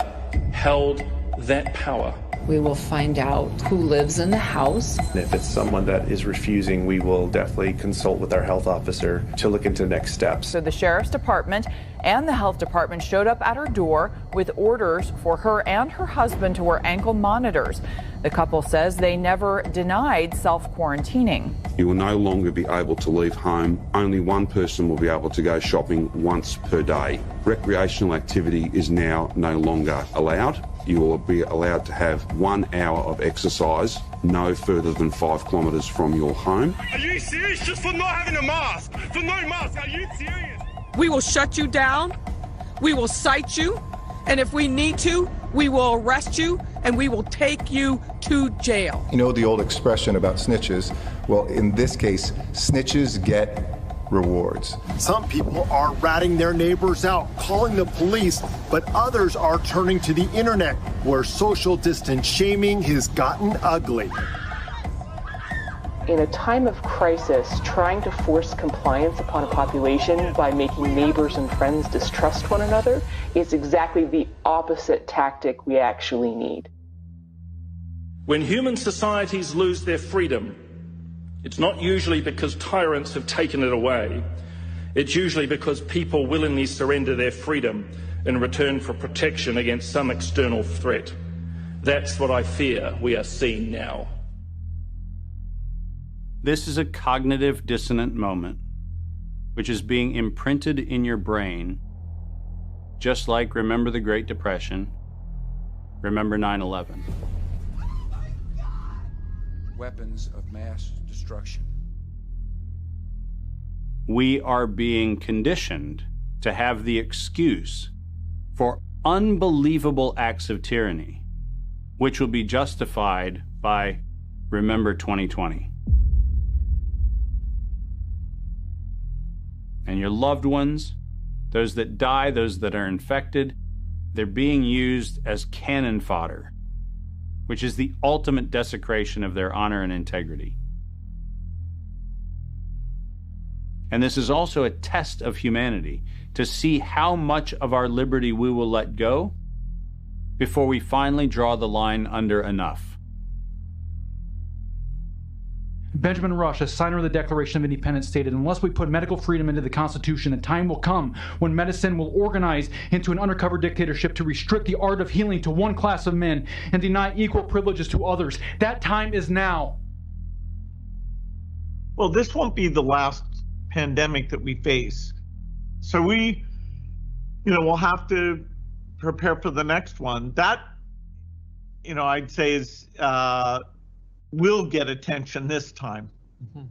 held that power. We will find out who lives in the house. If it's someone that is refusing, we will definitely consult with our health officer to look into next steps. So the Sheriff's Department and the Health Department showed up at her door with orders for her and her husband to wear ankle monitors. The couple says they never denied self-quarantining. You will no longer be able to leave home. Only one person will be able to go shopping once per day. Recreational activity is now no longer allowed. You will be allowed to have 1 hour of exercise no further than 5 kilometres from your home. Are you serious? Just for not having a mask? For no mask? Are you serious? We will shut you down. We will cite you. And if we need to, we will arrest you and we will take you to jail. You know the old expression about snitches? Well, in this case, snitches get rewards. Some people are ratting their neighbors out, calling the police, but others are turning to the internet, where social distance shaming has gotten ugly. In a time of crisis, trying to force compliance upon a population by making neighbors and friends distrust one another is exactly the opposite tactic we actually need. When human societies lose their freedom, it's not usually because tyrants have taken it away. It's usually because people willingly surrender their freedom in return for protection against some external threat. That's what I fear we are seeing now. This is a cognitive dissonant moment, which is being imprinted in your brain, just like remember the Great Depression, remember 9/11. Weapons of mass destruction. We are being conditioned to have the excuse for unbelievable acts of tyranny, which will be justified by remember 2020. And your loved ones, those that die, those that are infected, they're being used as cannon fodder, which is the ultimate desecration of their honor and integrity. And this is also a test of humanity, to see how much of our liberty we will let go before we finally draw the line under enough. Benjamin Rush, a signer of the Declaration of Independence, stated, "Unless we put medical freedom into the Constitution, the time will come when medicine will organize into an undercover dictatorship to restrict the art of healing to one class of men and deny equal privileges to others. That time is now." Well, this won't be the last pandemic that we face. So we, we'll have to prepare for the next one. That, I'd say is, will get attention this time. Mm-hmm.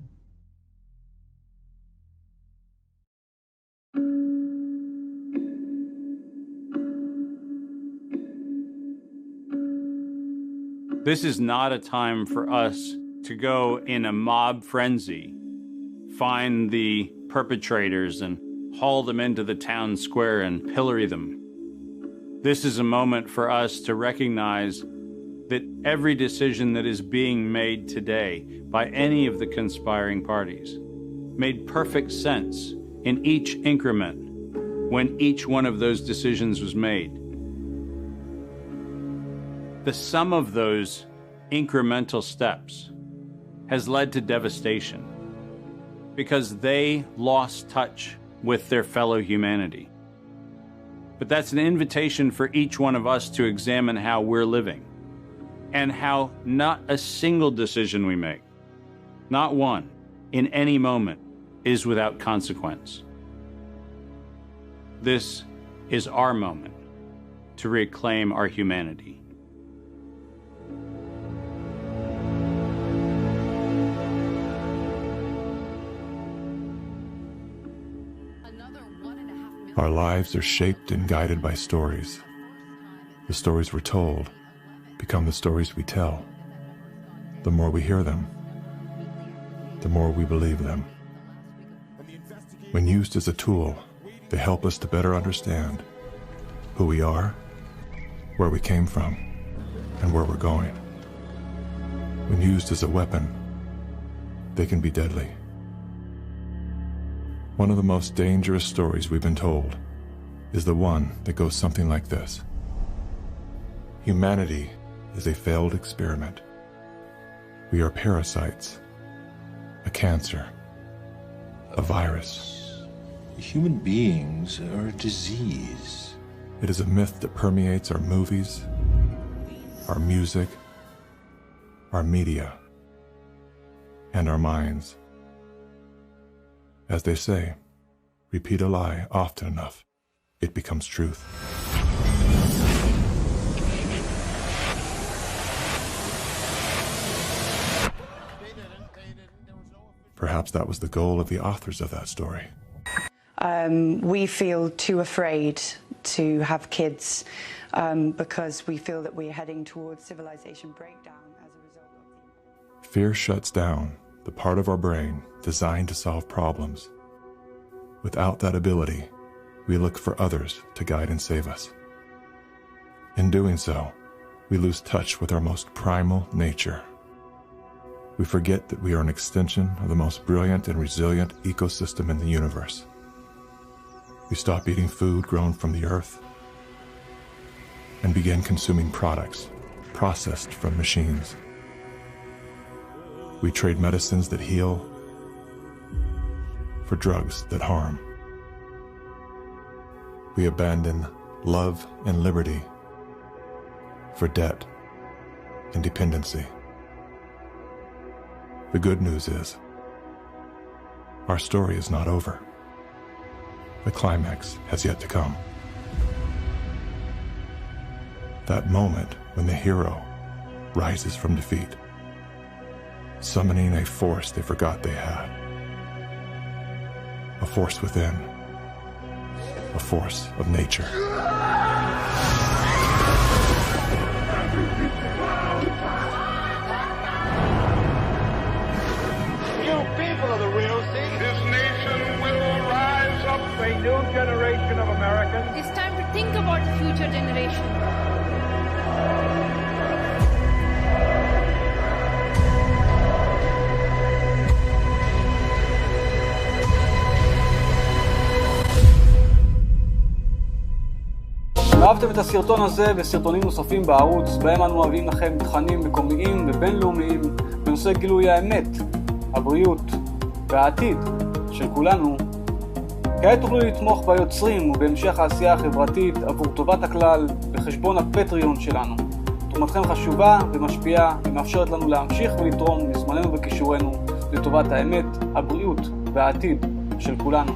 This is not a time for us to go in a mob frenzy, find the perpetrators and haul them into the town square and pillory them. This is a moment for us to recognize that every decision that is being made today by any of the conspiring parties made perfect sense in each increment when each one of those decisions was made. The sum of those incremental steps has led to devastation because they lost touch with their fellow humanity. But that's an invitation for each one of us to examine how we're living, and how not a single decision we make, not one, in any moment, is without consequence. This is our moment to reclaim our humanity. Our lives are shaped and guided by stories. The stories we're told become the stories we tell. The more we hear them, the more we believe them. When used as a tool, they help us to better understand who we are, where we came from, and where we're going. When used as a weapon, they can be deadly. One of the most dangerous stories we've been told is the one that goes something like this. Humanity is a failed experiment. We are parasites, a cancer, a virus. Human beings are a disease. It is a myth that permeates our movies, our music, our media, and our minds. As they say, repeat a lie often enough, it becomes truth. Perhaps that was the goal of the authors of that story. We feel too afraid to have kids because we feel that we're heading towards civilization breakdown as a result of Fear shuts down the part of our brain designed to solve problems. Without that ability, we look for others to guide and save us. In doing so, we lose touch with our most primal nature. We forget that we are an extension of the most brilliant and resilient ecosystem in the universe. We stop eating food grown from the earth and begin consuming products processed from machines. We trade medicines that heal for drugs that harm. We abandon love and liberty for debt and dependency. The good news is, our story is not over. The climax has yet to come. That moment when the hero rises from defeat, summoning a force they forgot they had. A force within. A force of nature. You people are the real thing. This nation will rise up a new generation of Americans. It's time to think about the future generation. אהבתם את הסרטון הזה וסרטונים נוספים בערוץ, בהם אנו מביאים לכם תכנים מקומיים ובינלאומיים בנושא גילוי האמת, הבריאות והעתיד של כולנו. כעת תוכלו לתמוך ביוצרים ובהמשך העשייה החברתית עבור טובת הכלל בחשבון הפטריון שלנו. תרומתכם חשובה ומשפיעה ומאפשרת לנו להמשיך ולתרום מזמננו וכישורנו לטובת האמת, הבריאות והעתיד של כולנו.